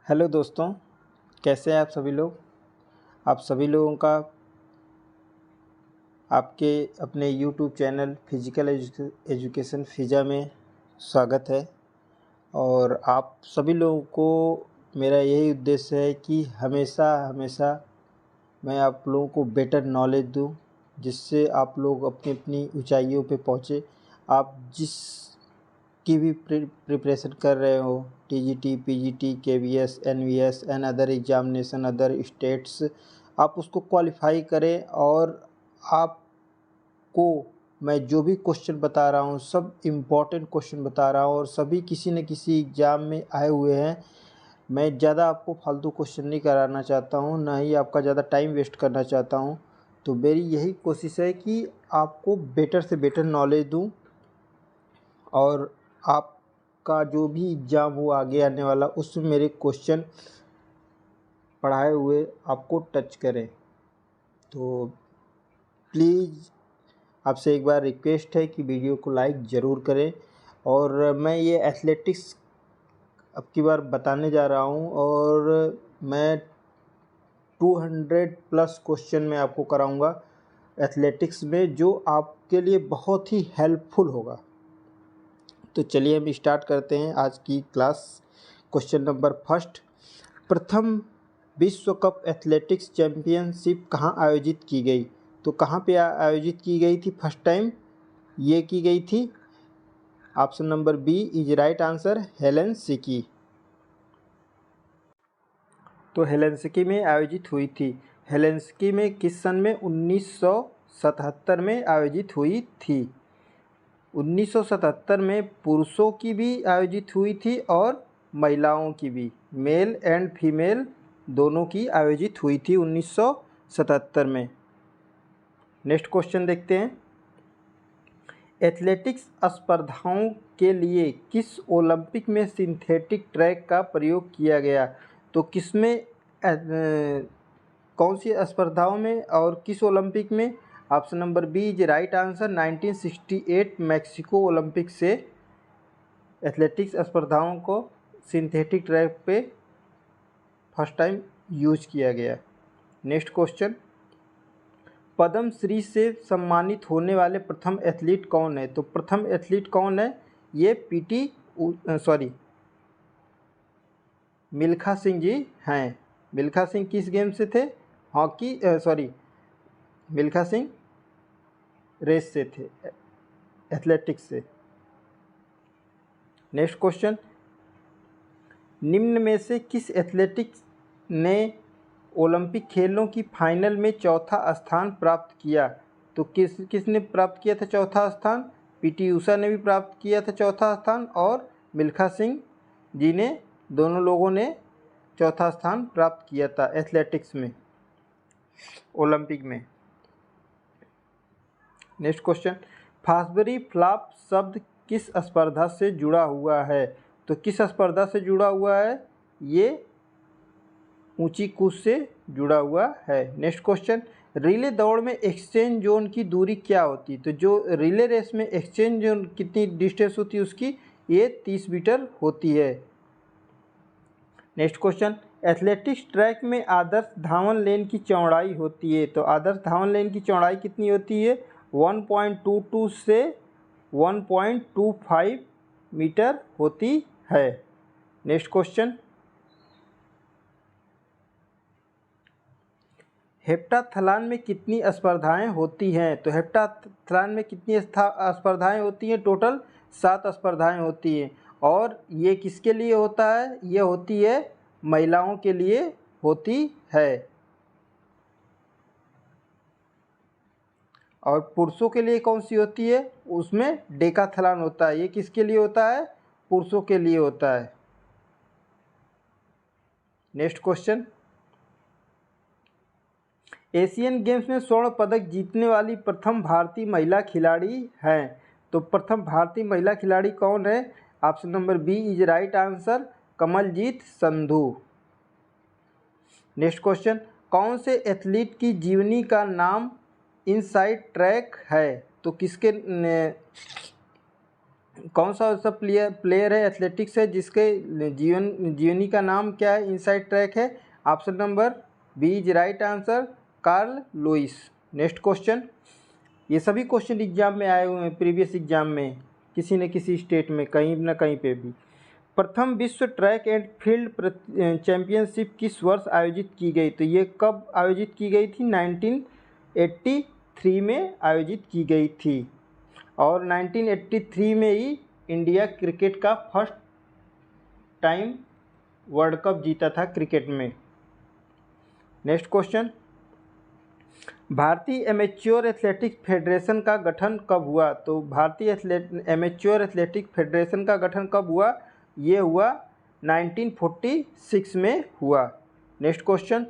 Hello दोस्तों, कैसे हैं आप सभी लोग। आप सभी लोगों का आपके अपने यूट्यूब चैनल फिजिकल एजुकेशन फिजा में स्वागत है। और आप सभी लोगों को मेरा यही उद्देश्य है कि हमेशा हमेशा मैं आप लोगों को बेटर नॉलेज दूं, जिससे आप लोग अपनी अपनी ऊंचाइयों पे पहुँचे। आप जिस की भी प्रिपरेशन कर रहे हो, TGT, PGT, KVS, NVS and other examination other states, आप उसको क्वालिफाई करें। और आपको मैं जो भी क्वेश्चन बता रहा हूँ सब इम्पॉर्टेंट क्वेश्चन बता रहा हूँ और सभी किसी न किसी एग्ज़ाम में आए हुए हैं। मैं ज़्यादा आपको फालतू क्वेश्चन नहीं कराना चाहता हूँ, ना ही आपका ज़्यादा टाइम वेस्ट करना चाहता हूँ। तो मेरी यही कोशिश है कि आपको बेटर से बेटर नॉलेज दूँ और आपका जो भी एग्ज़ाम हो आगे आने वाला, उसमें मेरे क्वेश्चन पढ़ाए हुए आपको टच करें। तो प्लीज़ आपसे एक बार रिक्वेस्ट है कि वीडियो को लाइक ज़रूर करें। और मैं ये एथलेटिक्स अब की बार बताने जा रहा हूँ और मैं 200 प्लस क्वेश्चन मैं आपको कराऊंगा एथलेटिक्स में, जो आपके लिए बहुत ही हेल्पफुल होगा। तो चलिए हम स्टार्ट करते हैं आज की क्लास। क्वेश्चन नंबर फर्स्ट, प्रथम विश्व कप एथलेटिक्स चैम्पियनशिप कहाँ आयोजित की गई। तो कहाँ पे आयोजित की गई थी फर्स्ट टाइम, ये की गई थी। Option number B is right answer, Helsinki. तो हेलेंसिकी में आयोजित हुई थी। हेलेंसिकी में किस सन में, 1977 में आयोजित हुई थी। 1977 में पुरुषों की भी आयोजित हुई थी और महिलाओं की भी, मेल एंड फीमेल दोनों की आयोजित हुई थी 1977 में। नेक्स्ट क्वेश्चन देखते हैं, एथलेटिक्स स्पर्धाओं के लिए किस ओलंपिक में सिंथेटिक ट्रैक का प्रयोग किया गया। तो किसमें कौन सी स्पर्धाओं में और किस ओलंपिक में। Option number B is right answer, 1968 Mexico Olympic से एथलेटिक्स स्पर्धाओं को सिंथेटिक ट्रैक पे फर्स्ट टाइम यूज किया गया। नेक्स्ट क्वेश्चन, पद्म श्री से सम्मानित होने वाले प्रथम एथलीट कौन है। तो प्रथम एथलीट कौन है, ये मिल्खा सिंह जी हैं। मिल्खा सिंह किस गेम से थे, मिल्खा सिंह रेस से थे, एथलेटिक्स से। नेक्स्ट क्वेश्चन, निम्न में से किस एथलेटिक्स ने ओलंपिक खेलों की फाइनल में चौथा स्थान प्राप्त किया। तो किसने प्राप्त किया था चौथा स्थान। पीटी ऊषा ने भी प्राप्त किया था चौथा स्थान और मिल्खा सिंह जी ने, दोनों लोगों ने चौथा स्थान प्राप्त किया था एथलेटिक्स में, ओलंपिक में। नेक्स्ट क्वेश्चन, फास्बरी फ्लॉप शब्द किस स्पर्धा से जुड़ा हुआ है। तो किस स्पर्धा से जुड़ा हुआ है, ये ऊंची कूद से जुड़ा हुआ है। नेक्स्ट क्वेश्चन, रिले दौड़ में एक्सचेंज जोन की दूरी क्या होती है। तो जो रिले रेस में एक्सचेंज जोन कितनी डिस्टेंस होती है उसकी, ये 30 मीटर होती है। नेक्स्ट क्वेश्चन, एथलेटिक्स ट्रैक में आदर्श धावन लेन की चौड़ाई होती है। तो आदर्श धावन लेन की चौड़ाई कितनी होती है, 1.22 से 1.25 मीटर होती है। नेक्स्ट क्वेश्चन, हेप्टाथलन में कितनी स्पर्धाएं होती हैं। तो हेप्टाथलन में कितनी स्पर्धाएं होती हैं, टोटल 7 स्पर्धाएं होती हैं। और ये किसके लिए होता है, ये होती है महिलाओं के लिए होती है। और पुरुषों के लिए कौन सी होती है, उसमें डेकाथलन होता है। ये किसके लिए होता है, पुरुषों के लिए होता है। नेक्स्ट क्वेश्चन, एशियन गेम्स में स्वर्ण पदक जीतने वाली प्रथम भारतीय महिला खिलाड़ी हैं। तो प्रथम भारतीय महिला खिलाड़ी कौन है। Option number B is right answer, Kamaljeet Sandhu. Next question, कौन से एथलीट की जीवनी का नाम इनसाइड ट्रैक है। तो कौन सा ऐसा प्लेयर है एथलेटिक्स है जिसके जीवनी का नाम क्या है, इनसाइड ट्रैक है? Option number B is right answer, Carl Lewis. Next question, ये सभी क्वेश्चन एग्जाम में आए हुए हैं, प्रीवियस एग्जाम में किसी न किसी स्टेट में कहीं न कहीं पे भी। प्रथम विश्व ट्रैक एंड फील्ड चैंपियनशिप किस वर्ष आयोजित की गई? तो ये कब आयोजित की गई थी? 1983 में आयोजित की गई थी, और 1983 में ही इंडिया क्रिकेट का फर्स्ट टाइम वर्ल्ड कप जीता था क्रिकेट में। नेक्स्ट क्वेश्चन, भारतीय एमेच्योर एथलेटिक्स फेडरेशन का गठन कब हुआ? तो भारतीय एमेच्योर एथलेटिक्स फेडरेशन का गठन कब हुआ? ये हुआ 1946 में हुआ। नेक्स्ट क्वेश्चन,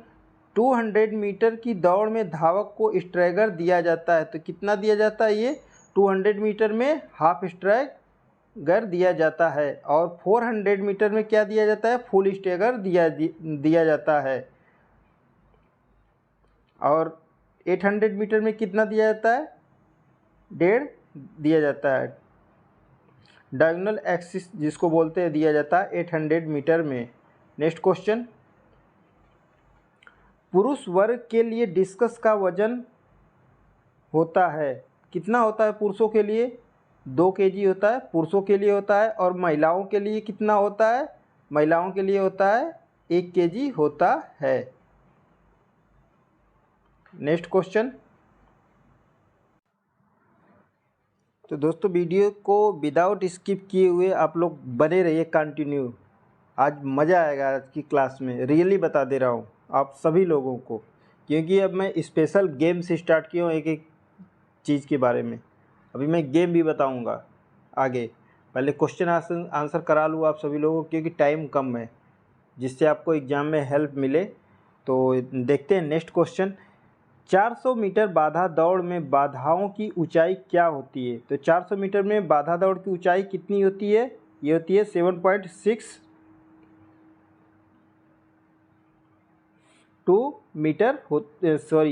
200 मीटर की दौड़ में धावक को स्ट्रैगर दिया जाता है, तो कितना दिया जाता है? ये 200 मीटर में हाफ स्ट्रैगर दिया जाता है, और 400 मीटर में क्या दिया जाता है? फुल स्ट्रैगर दिया जाता है, और 800 मीटर में कितना दिया जाता है? 1.5 दिया जाता है। डायगोनल एक्सिस जिसको बोलते हैं दिया जाता है 800 मीटर में। नेक्स्ट क्वेश्चन, पुरुष वर्ग के लिए डिस्कस का वजन होता है, कितना होता है पुरुषों के लिए? 2 kg होता है पुरुषों के लिए होता है, और महिलाओं के लिए कितना होता है? महिलाओं के लिए होता है 1 kg होता है। नेक्स्ट क्वेश्चन, तो दोस्तों वीडियो को विदाउट स्किप किए हुए आप लोग बने रहिए कंटिन्यू, आज मज़ा आएगा आज की क्लास में, रियली बता दे रहा हूँ आप सभी लोगों को, क्योंकि अब मैं स्पेशल गेम से स्टार्ट किया हूँ एक एक चीज़ के बारे में। अभी मैं गेम भी बताऊँगा आगे, पहले क्वेश्चन आंसर करा लूँ आप सभी लोगों को, क्योंकि टाइम कम है, जिससे आपको एग्ज़ाम में हेल्प मिले। तो देखते हैं नेक्स्ट क्वेश्चन, 400 मीटर बाधा दौड़ में बाधाओं की ऊंचाई क्या होती है? तो 400 मीटर में बाधा दौड़ की ऊंचाई कितनी होती है? ये होती है 7.62 मीटर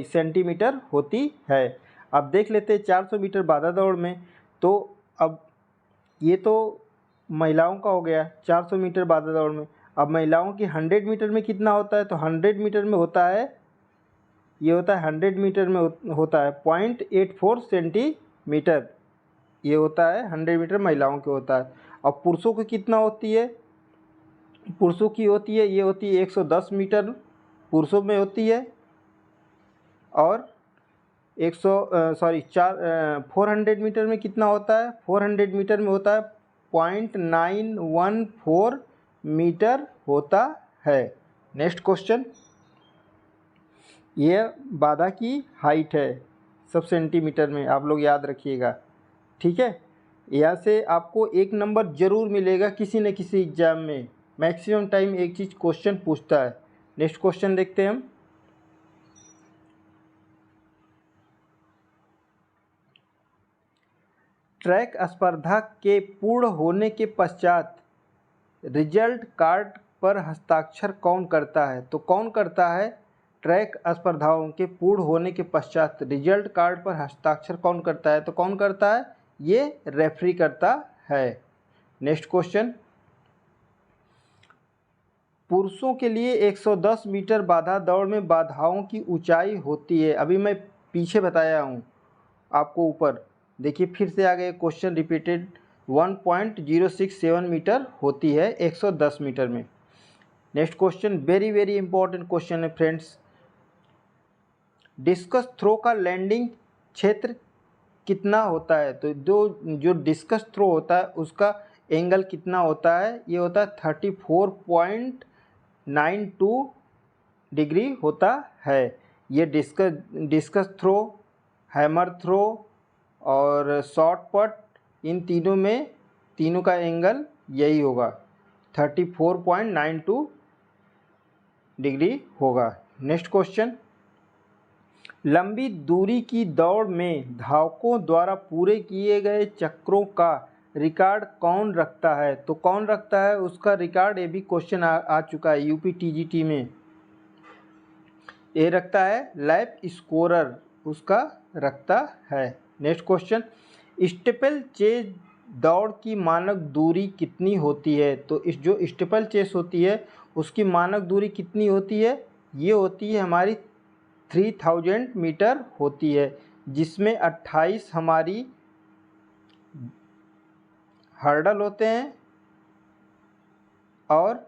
सेंटीमीटर होती है। अब देख लेते हैं 400 मीटर बाधा दौड़ में, तो अब ये तो महिलाओं का हो गया 400 मीटर बाधा दौड़ में। अब महिलाओं की 100 मीटर में कितना होता है? तो 100 मीटर में होता है, ये होता है 100 मीटर में होता है 0.84 सेंटीमीटर, ये होता है 100 मीटर महिलाओं के होता है। अब पुरुषों की कितना होती है? पुरुषों की होती है, ये होती है 110 मीटर पुरुषों में होती है, और 400 मीटर में कितना होता है? 400 मीटर में होता है 0.914 मीटर होता है। नेक्स्ट क्वेश्चन, ये बाधा की हाइट है सब सेंटीमीटर में, आप लोग याद रखिएगा, ठीक है? यहाँ से आपको 1 नंबर ज़रूर मिलेगा किसी न किसी एग्ज़ाम में, मैक्सिमम टाइम एक चीज़ क्वेश्चन पूछता है। नेक्स्ट क्वेश्चन देखते हैं हम, ट्रैक स्पर्धा के पूर्ण होने के पश्चात रिजल्ट कार्ड पर हस्ताक्षर कौन करता है? तो कौन करता है? ट्रैक स्पर्धाओं के पूर्ण होने के पश्चात रिजल्ट कार्ड पर हस्ताक्षर कौन करता है? तो कौन करता है? ये रेफरी करता है। नेक्स्ट क्वेश्चन, पुरुषों के लिए 110 मीटर बाधा दौड़ में बाधाओं की ऊंचाई होती है, अभी मैं पीछे बताया हूँ आपको ऊपर, देखिए फिर से आ गए क्वेश्चन रिपीटेड, 1.067 मीटर होती है 110 मीटर में। Next question very very important question है फ्रेंड्स, डिस्कस थ्रो का लैंडिंग क्षेत्र कितना होता है? तो जो डिस्कस थ्रो होता है उसका एंगल कितना होता है? ये होता है 34.92 डिग्री होता है। ये डिस्कस थ्रो, हैमर थ्रो और शॉट पट, इन तीनों में तीनों का एंगल यही होगा, 34.92 डिग्री होगा। नेक्स्ट क्वेश्चन, लंबी दूरी की दौड़ में धावकों द्वारा पूरे किए गए चक्रों का रिकॉर्ड कौन रखता है? तो कौन रखता है उसका रिकॉर्ड? ये भी क्वेश्चन आ चुका है यूपी टीजीटी में, ये रखता है लैप स्कोरर, उसका रखता है। नेक्स्ट क्वेश्चन, स्टेपल चेज दौड़ की मानक दूरी कितनी होती है? तो इस जो स्टीपल चेस होती है उसकी मानक दूरी कितनी होती है? ये होती है हमारी 3000 मीटर होती है, जिसमें 28 हमारी हर्डल होते हैं और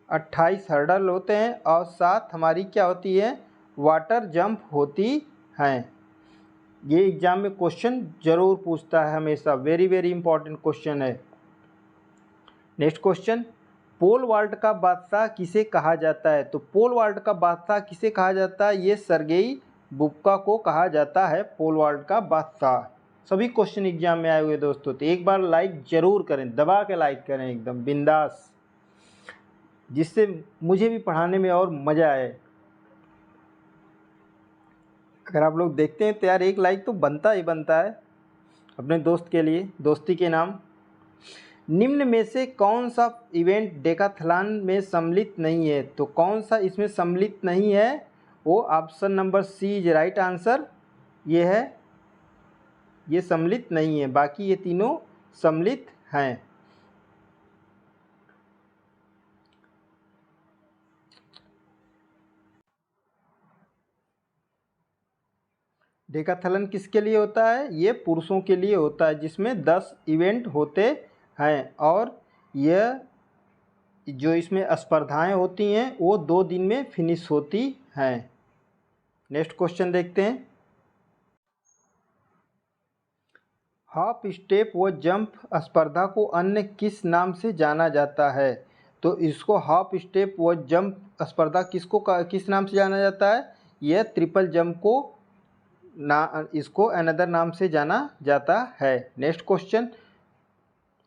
28 हर्डल होते हैं और 7 हमारी क्या होती है? वाटर जंप होती हैं। ये एग्जाम में क्वेश्चन जरूर पूछता है हमेशा, वेरी वेरी इंपॉर्टेंट क्वेश्चन है। नेक्स्ट क्वेश्चन, पोल वाल्ट का बादशाह किसे कहा जाता है? तो पोल वाल्ट का बादशाह किसे कहा जाता है? ये सर्गेई बुब्का को कहा जाता है पोल वाल्ट का बादशाह। सभी क्वेश्चन एग्जाम में आए हुए दोस्तों, तो एक बार लाइक जरूर करें, दबा के लाइक करें एकदम बिंदास, जिससे मुझे भी पढ़ाने में और मज़ा आए। अगर आप लोग देखते हैं तो यार एक लाइक तो बनता ही बनता है अपने दोस्त के लिए, दोस्ती के नाम। निम्न में से कौन सा इवेंट डेकाथलॉन में सम्मिलित नहीं है? तो कौन सा इसमें सम्मिलित नहीं है? वो option number C is right answer, ये है, ये सम्मिलित नहीं है, बाकी ये तीनों सम्मिलित हैं। डेकाथलॉन किसके लिए होता है? ये पुरुषों के लिए होता है, जिसमें 10 इवेंट होते हैं और यह जो इसमें स्पर्धाएं होती हैं वो 2 दिन में फिनिश होती हैं। नेक्स्ट क्वेश्चन देखते हैं। हॉप स्टेप व जंप स्पर्धा को अन्य किस नाम से जाना जाता है? तो इसको हॉप स्टेप व जंप स्पर्धा किस नाम से जाना जाता है? यह ट्रिपल जंप को इसको अनदर नाम से जाना जाता है। नेक्स्ट क्वेश्चन,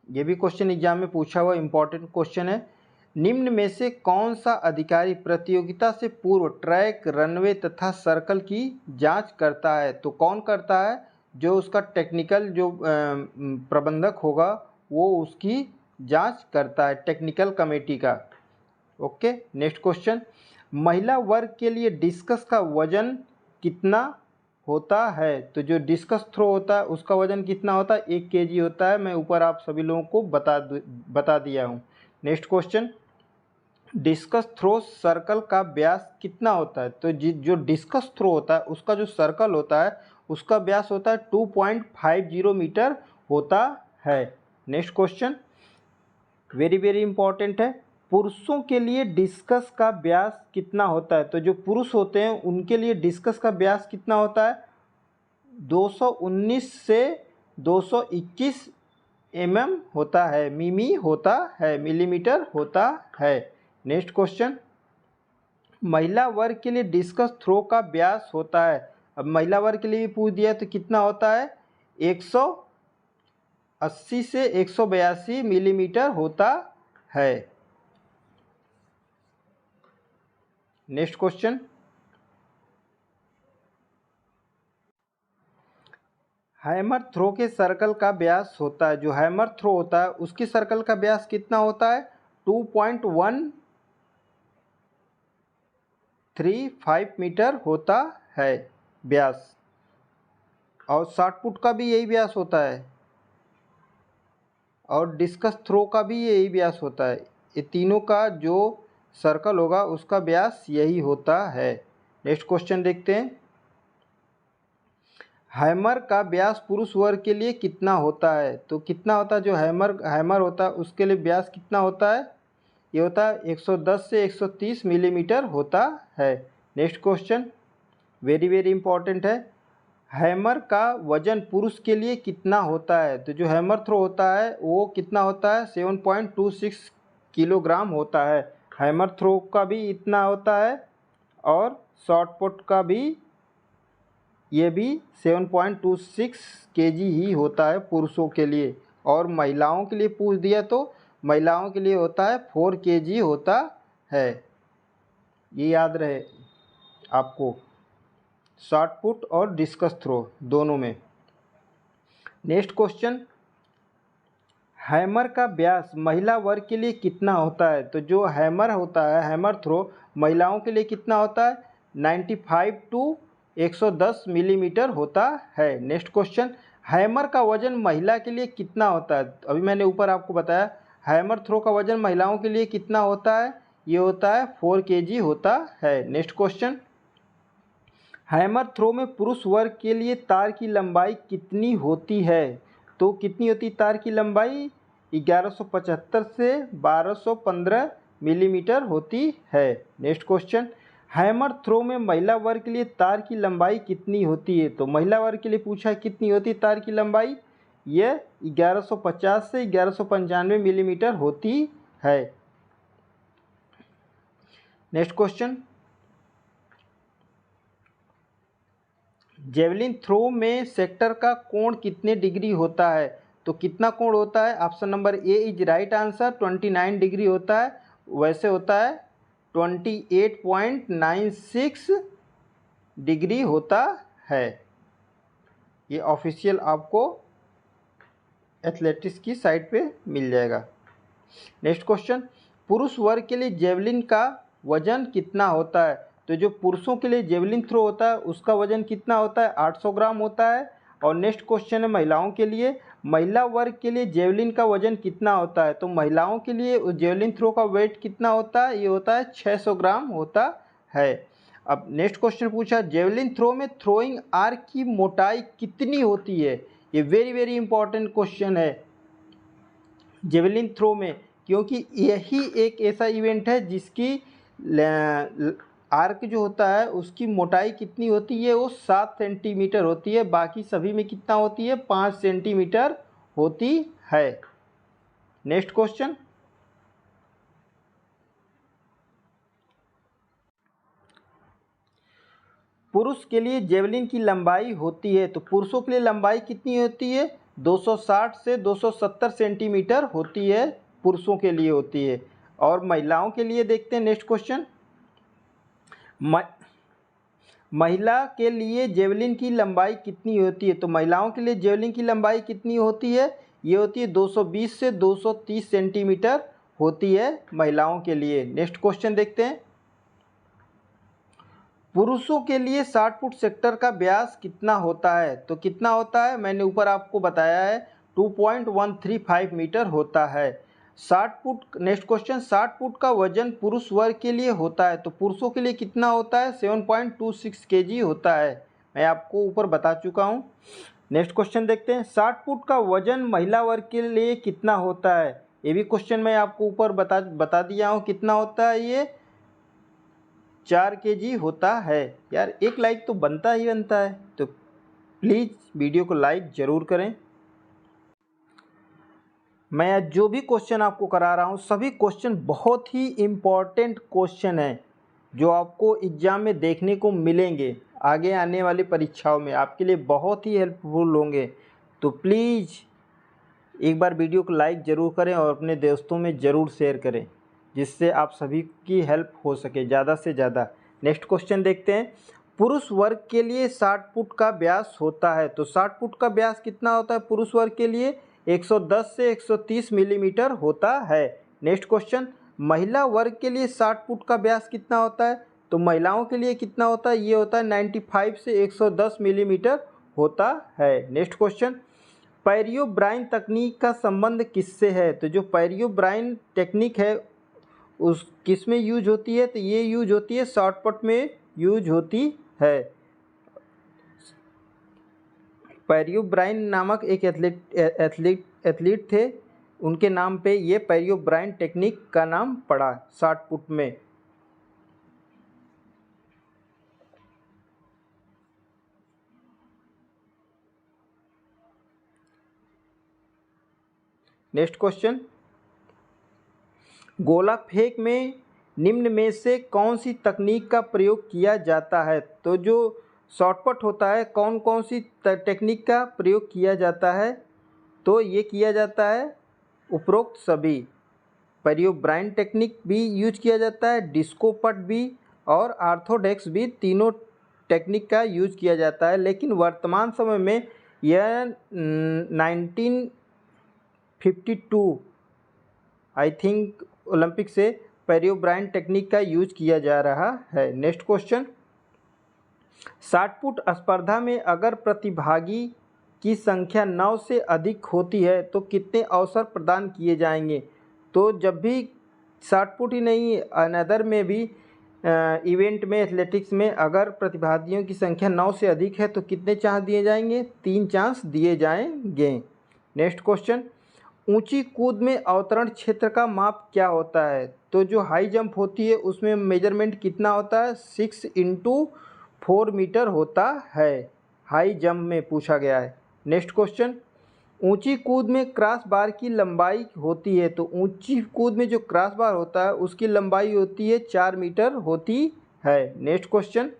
ये भी क्वेश्चन एग्जाम में पूछा हुआ इंपॉर्टेंट क्वेश्चन है। निम्न में से कौन सा अधिकारी प्रतियोगिता से पूर्व ट्रैक, रनवे तथा सर्कल की जांच करता है? तो कौन करता है? जो उसका टेक्निकल जो प्रबंधक होगा वो उसकी जांच करता है, टेक्निकल कमेटी का। ओके, नेक्स्ट क्वेश्चन, महिला वर्ग के लिए डिस्कस का वजन कितना होता है? तो जो डिस्कस थ्रो होता है उसका वजन कितना होता है? 1 kg होता है। मैं ऊपर आप सभी लोगों को बता दिया हूँ। Next question, discus throw circle का व्यास कितना होता है? तो जो डिस्कस थ्रो होता है उसका जो सर्कल होता है उसका व्यास होता है 2.50 मीटर होता है। Next question very very important है, पुरुषों के लिए डिस्कस का व्यास कितना होता है? तो जो पुरुष होते हैं उनके लिए डिस्कस का व्यास कितना होता है? 219 से 221 होता है, मिमी होता है, मिलीमीटर होता है। नेक्स्ट क्वेश्चन, महिला वर्ग के लिए डिस्कस थ्रो का व्यास होता है, अब महिला वर्ग के लिए भी पूछ दिया तो कितना होता है? 180 से 182 मिलीमीटर होता है। नेक्स्ट क्वेश्चन, हैमर थ्रो के सर्कल का व्यास होता है, जो हैमर थ्रो होता है उसकी सर्कल का व्यास कितना होता है? 2.135 मीटर होता है व्यास, और शॉट पुट का भी यही व्यास होता है और डिस्कस थ्रो का भी यही व्यास होता है। ये तीनों का जो सर्कल होगा उसका व्यास यही होता है। नेक्स्ट क्वेश्चन देखते हैं, हैमर का व्यास पुरुष वर्ग के लिए कितना होता है? तो कितना होता है? जो हैमर होता है उसके लिए व्यास कितना होता है? ये होता है 110 से 130 मिलीमीटर होता है। Next question very very important है, हैमर का वजन पुरुष के लिए कितना होता है? तो जो हैमर थ्रो होता है वो कितना होता है? 7.26 किलोग्राम होता है। हैमर थ्रो का भी इतना होता है और शॉट पुट का भी ये भी 7.26 kg ही होता है पुरुषों के लिए, और महिलाओं के लिए पूछ दिया तो महिलाओं के लिए होता है 4 kg होता है। ये याद रहे आपको, शॉट पुट और डिस्कस थ्रो दोनों में। नेक्स्ट क्वेश्चन, हैमर का व्यास महिला वर्ग के लिए कितना होता है? तो जो हैमर होता है, हैमर थ्रो महिलाओं के लिए कितना होता है? 95 to 110 मिलीमीटर होता है। नेक्स्ट क्वेश्चन, हैमर का वजन महिला के लिए कितना होता है? अभी मैंने ऊपर आपको बताया हैमर थ्रो का वजन महिलाओं के लिए कितना होता है, ये होता है 4 kg होता है। नेक्स्ट क्वेश्चन, हैमर थ्रो में पुरुष वर्ग के लिए तार की लंबाई कितनी होती है? तो कितनी होती है तार की लंबाई? 1175 से 1215 मिलीमीटर होती है। नेक्स्ट क्वेश्चन, हैमर थ्रो में महिला वर्ग के लिए तार की लंबाई कितनी होती है? तो महिला वर्ग के लिए पूछा है कितनी होती है तार की लंबाई, ये 1150 से 1195 मिलीमीटर होती है। नेक्स्ट क्वेश्चन, जेवलिन थ्रो में सेक्टर का कोण कितने डिग्री होता है? तो कितना कोण होता है? Option number A is right answer, 29 degree होता है। वैसे होता है 28.96 डिग्री होता है। ये ऑफिशियल आपको एथलेटिक्स की साइट पे मिल जाएगा। नेक्स्ट क्वेश्चन, पुरुष वर्ग के लिए जेवलिन का वजन कितना होता है? तो जो पुरुषों के लिए जेवलिन थ्रो होता है उसका वजन कितना होता है? 800 ग्राम होता है। और नेक्स्ट क्वेश्चन है महिलाओं के लिए, महिला वर्ग के लिए जेवलिन का वजन कितना होता है? तो महिलाओं के लिए जेवलिन थ्रो का वेट कितना होता है? ये होता है 600 ग्राम होता है। अब नेक्स्ट क्वेश्चन पूछा, जेवलिन थ्रो में थ्रोइंग आर्क की मोटाई कितनी होती है? ये वेरी वेरी इंपॉर्टेंट क्वेश्चन है जेवलिन थ्रो में, क्योंकि यही एक ऐसा इवेंट है जिसकी आर्क जो होता है उसकी मोटाई कितनी होती है? वो 7 सेंटीमीटर होती है। बाकी सभी में कितना होती है? 5 सेंटीमीटर होती है। नेक्स्ट क्वेश्चन, पुरुष के लिए जेवलिन की लंबाई होती है, तो पुरुषों के लिए लंबाई कितनी होती है? 260 से 270 सेंटीमीटर होती है, पुरुषों के लिए होती है। और महिलाओं के लिए देखते हैं नेक्स्ट क्वेश्चन, महिला के लिए जेवलिन की लंबाई कितनी होती है? तो महिलाओं के लिए जेवलिन की लंबाई कितनी होती है? ये होती है 220 से 230 सेंटीमीटर होती है महिलाओं के लिए। नेक्स्ट क्वेश्चन देखते हैं, पुरुषों के लिए 60 फुट सेक्टर का व्यास कितना होता है? तो कितना होता है? मैंने ऊपर आपको बताया है 2.135 मीटर होता है 60 फुट। नेक्स्ट क्वेश्चन, 60 फुट का वजन पुरुष वर्ग के लिए होता है, तो पुरुषों के लिए कितना होता है? 7.26 kg होता है। मैं आपको ऊपर बता चुका हूँ। नेक्स्ट क्वेश्चन देखते हैं, 60 फुट का वजन महिला वर्ग के लिए कितना होता है? ये भी क्वेश्चन मैं आपको ऊपर बता दिया हूँ कितना होता है, ये 4 kg होता है। यार एक लाइक तो बनता ही बनता है, तो प्लीज़ वीडियो को लाइक ज़रूर करें। मैं आज जो भी क्वेश्चन आपको करा रहा हूँ सभी क्वेश्चन बहुत ही इम्पॉर्टेंट क्वेश्चन हैं जो आपको एग्ज़ाम में देखने को मिलेंगे, आगे आने वाली परीक्षाओं में आपके लिए बहुत ही हेल्पफुल होंगे। तो प्लीज़ एक बार वीडियो को लाइक ज़रूर करें और अपने दोस्तों में ज़रूर शेयर करें, जिससे आप सभी की हेल्प हो सके ज़्यादा से ज़्यादा। नेक्स्ट क्वेश्चन देखते हैं, पुरुष वर्ग के लिए 60 फुट का व्यास होता है, तो 60 फुट का व्यास कितना होता है पुरुष वर्ग के लिए? 110 से 130 मिलीमीटर होता है। नेक्स्ट क्वेश्चन, महिला वर्ग के लिए 60 फुट का व्यास कितना होता है? तो महिलाओं के लिए कितना होता है? ये होता है 95 से 110 मिलीमीटर होता है। नेक्स्ट क्वेश्चन, पेरियोब्राइन तकनीक का संबंध किससे है? तो जो पेरियोब्राइन टेक्निक है उस किस में यूज होती है? तो ये यूज होती है शॉर्टपुट में यूज होती है। पेरियोब्राइन नामक एक एथलीट थे, उनके नाम पे ये पेरियोब्राइन टेक्निक का नाम पड़ा शॉर्ट पुट में। नेक्स्ट क्वेश्चन, गोला फेंक में निम्न में से कौन सी तकनीक का प्रयोग किया जाता है? तो जो शॉर्टपुट होता है कौन कौन सी टेक्निक का प्रयोग किया जाता है? तो ये किया जाता है उपरोक्त सभी, पेरियोब्राइन टेक्निक भी यूज किया जाता है, डिस्को पट भी और ऑर्थोडॉक्स भी, तीनों टेक्निक का यूज किया जाता है। लेकिन वर्तमान समय में यह 1952 आई थिंक ओलंपिक से पेरियोब्राइन टेक्निक का यूज किया जा रहा है। नेक्स्ट क्वेश्चन, शॉट पुट स्पर्धा में अगर प्रतिभागी की संख्या 9 से अधिक होती है तो कितने अवसर प्रदान किए जाएंगे। तो जब भी शॉट पुट ही नहीं, अनदर में भी इवेंट में, एथलेटिक्स में अगर प्रतिभागियों की संख्या 9 से अधिक है तो कितने चांस दिए जाएंगे, 3 चांस दिए जाएंगे। नेक्स्ट क्वेश्चन, ऊंची कूद में अवतरण क्षेत्र का माप क्या होता है। तो जो हाई जंप होती है उसमें मेजरमेंट कितना होता है, 6x4 मीटर होता है, हाई जंप में पूछा गया है। नेक्स्ट क्वेश्चन, ऊंची कूद में क्रॉस बार की लंबाई होती है। तो ऊंची कूद में जो क्रॉस बार होता है उसकी लंबाई होती है 4 मीटर होती है। Next question,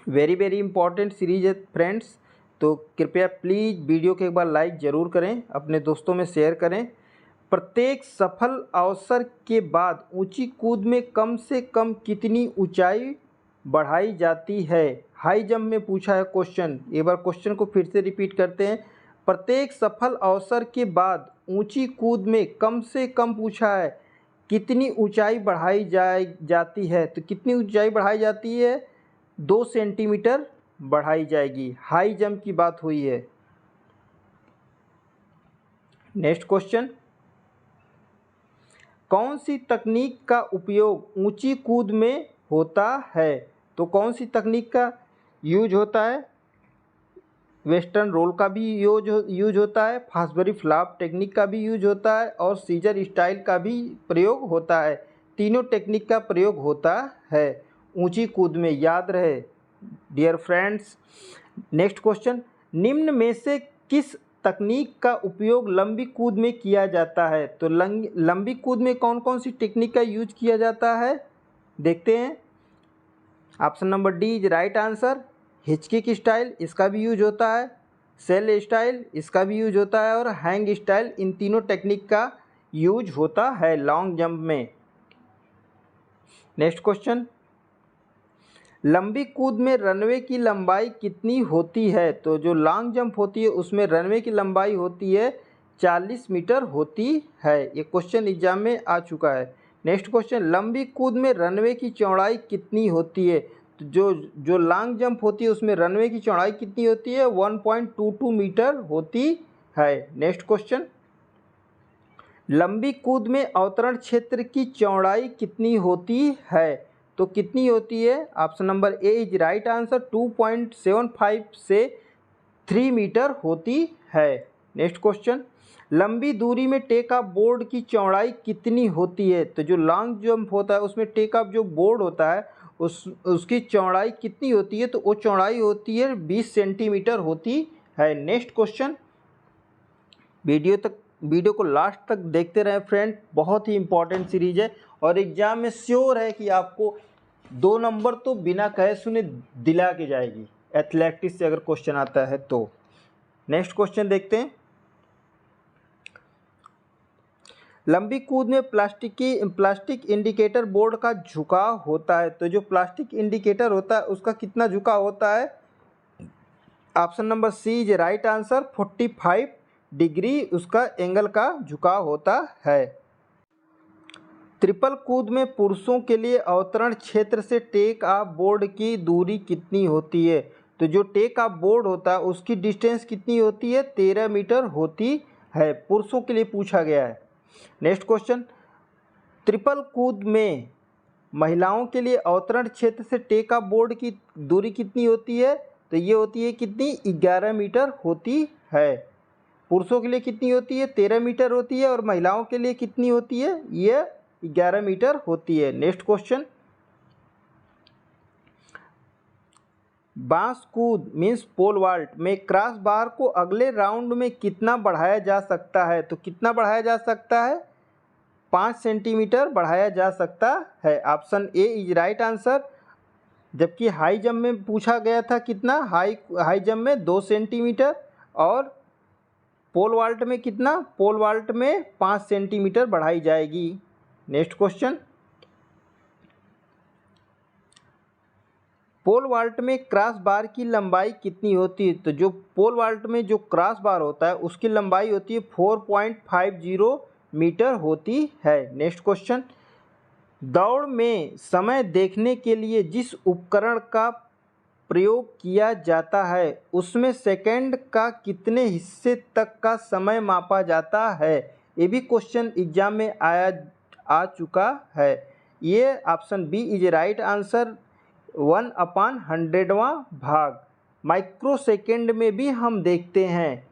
very very important series है फ्रेंड्स, तो कृपया प्लीज़ वीडियो को एक बार लाइक ज़रूर करें, अपने दोस्तों में शेयर करें। प्रत्येक सफल अवसर के बाद ऊंची कूद में कम से कम कितनी ऊंचाई बढ़ाई जाती है। हाई जंप में पूछा है क्वेश्चन, एक बार क्वेश्चन को फिर से रिपीट करते हैं। प्रत्येक सफल अवसर के बाद ऊंची कूद में कम से कम पूछा है कितनी ऊंचाई बढ़ाई जाती है। तो कितनी ऊंचाई बढ़ाई जाती है, 2 सेंटीमीटर बढ़ाई जाएगी। हाई जंप की बात हुई है। नेक्स्ट क्वेश्चन, कौन सी तकनीक का उपयोग ऊंची कूद में होता है। तो कौन सी तकनीक का यूज होता है, वेस्टर्न रोल का भी यूज होता है, फासबरी फ्लॉप टेक्निक का भी यूज होता है और सीजर स्टाइल का भी प्रयोग होता है। तीनों टेक्निक का प्रयोग होता है ऊंची कूद में, याद रहे डियर फ्रेंड्स। नेक्स्ट क्वेश्चन, निम्न में से किस तकनीक का उपयोग लंबी कूद में किया जाता है। तो लंबी कूद में कौन कौन सी टेक्निक का यूज किया जाता है, देखते हैं। Option number D is right answer. Hitchcock style, इसका भी यूज होता है, सेल स्टाइल, इसका भी यूज होता है और हैंग स्टाइल, इन तीनों टेक्निक का यूज होता है लॉन्ग जंप में। नेक्स्ट क्वेश्चन, लंबी कूद में रनवे की लंबाई कितनी होती है। तो जो लॉन्ग जंप होती है उसमें रनवे की लंबाई होती है 40 मीटर होती है। ये क्वेश्चन एग्जाम में आ चुका है। नेक्स्ट क्वेश्चन, लंबी कूद में रनवे की चौड़ाई कितनी होती है। तो जो लॉन्ग जंप होती है उसमें रनवे की चौड़ाई कितनी होती है, 1.22 मीटर होती है। नेक्स्ट क्वेश्चन, लंबी कूद में अवतरण क्षेत्र की चौड़ाई कितनी होती है। तो कितनी होती है, option number A is right answer, 2.75 से 3 मीटर होती है। नेक्स्ट क्वेश्चन, लंबी दूरी में टेक ऑफ बोर्ड की चौड़ाई कितनी होती है। तो जो लॉन्ग जंप होता है उसमें टेक ऑफ जो बोर्ड होता है उसकी चौड़ाई कितनी होती है। तो वो चौड़ाई होती है 20 सेंटीमीटर होती है। नेक्स्ट क्वेश्चन, वीडियो को लास्ट तक देखते रहे फ्रेंड, बहुत ही इंपॉर्टेंट सीरीज है और एग्जाम में श्योर है कि आपको 2 नंबर तो बिना कहे सुने दिला के जाएगी एथलेटिक्स से अगर क्वेश्चन आता है तो। नेक्स्ट क्वेश्चन देखते हैं, लंबी कूद में प्लास्टिक इंडिकेटर बोर्ड का झुकाव होता है। तो जो प्लास्टिक इंडिकेटर होता है उसका कितना झुकाव होता है, option number C is right answer, 45 degree उसका एंगल का झुकाव होता है। ट्रिपल कूद में पुरुषों के लिए अवतरण क्षेत्र से टेक ऑफ बोर्ड की दूरी कितनी होती है। तो जो टेक ऑफ बोर्ड होता है उसकी डिस्टेंस कितनी होती है, 13 मीटर होती है, पुरुषों के लिए पूछा गया है। नेक्स्ट क्वेश्चन, ट्रिपल कूद में महिलाओं के लिए अवतरण क्षेत्र से टेक ऑफ बोर्ड की दूरी कितनी होती है। तो ये होती है कितनी, 11 मीटर होती है। पुरुषों के लिए कितनी होती है, 13 मीटर होती है और महिलाओं के लिए कितनी होती है, ये 11 मीटर होती है। नेक्स्ट क्वेश्चन, बांस कूद मीन्स पोल वाल्ट में क्रॉस बार को अगले राउंड में कितना बढ़ाया जा सकता है। तो कितना बढ़ाया जा सकता है, 5 सेंटीमीटर बढ़ाया जा सकता है, option A is right answer. जबकि हाई जंप में पूछा गया था कितना, हाई जंप में 2 सेंटीमीटर और पोल वाल्ट में कितना, पोल वाल्ट में 5 सेंटीमीटर बढ़ाई जाएगी। नेक्स्ट क्वेश्चन, पोल वाल्ट में क्रॉस बार की लंबाई कितनी होती है। तो जो पोल वाल्ट में जो क्रॉस बार होता है उसकी लंबाई होती है 4.50 मीटर होती है। नेक्स्ट क्वेश्चन, दौड़ में समय देखने के लिए जिस उपकरण का प्रयोग किया जाता है उसमें सेकंड का कितने हिस्से तक का समय मापा जाता है। ये भी क्वेश्चन एग्जाम में आ चुका है। ये option B is right answer, 1/100वां भाग। माइक्रो सेकेंड में भी हम देखते हैं,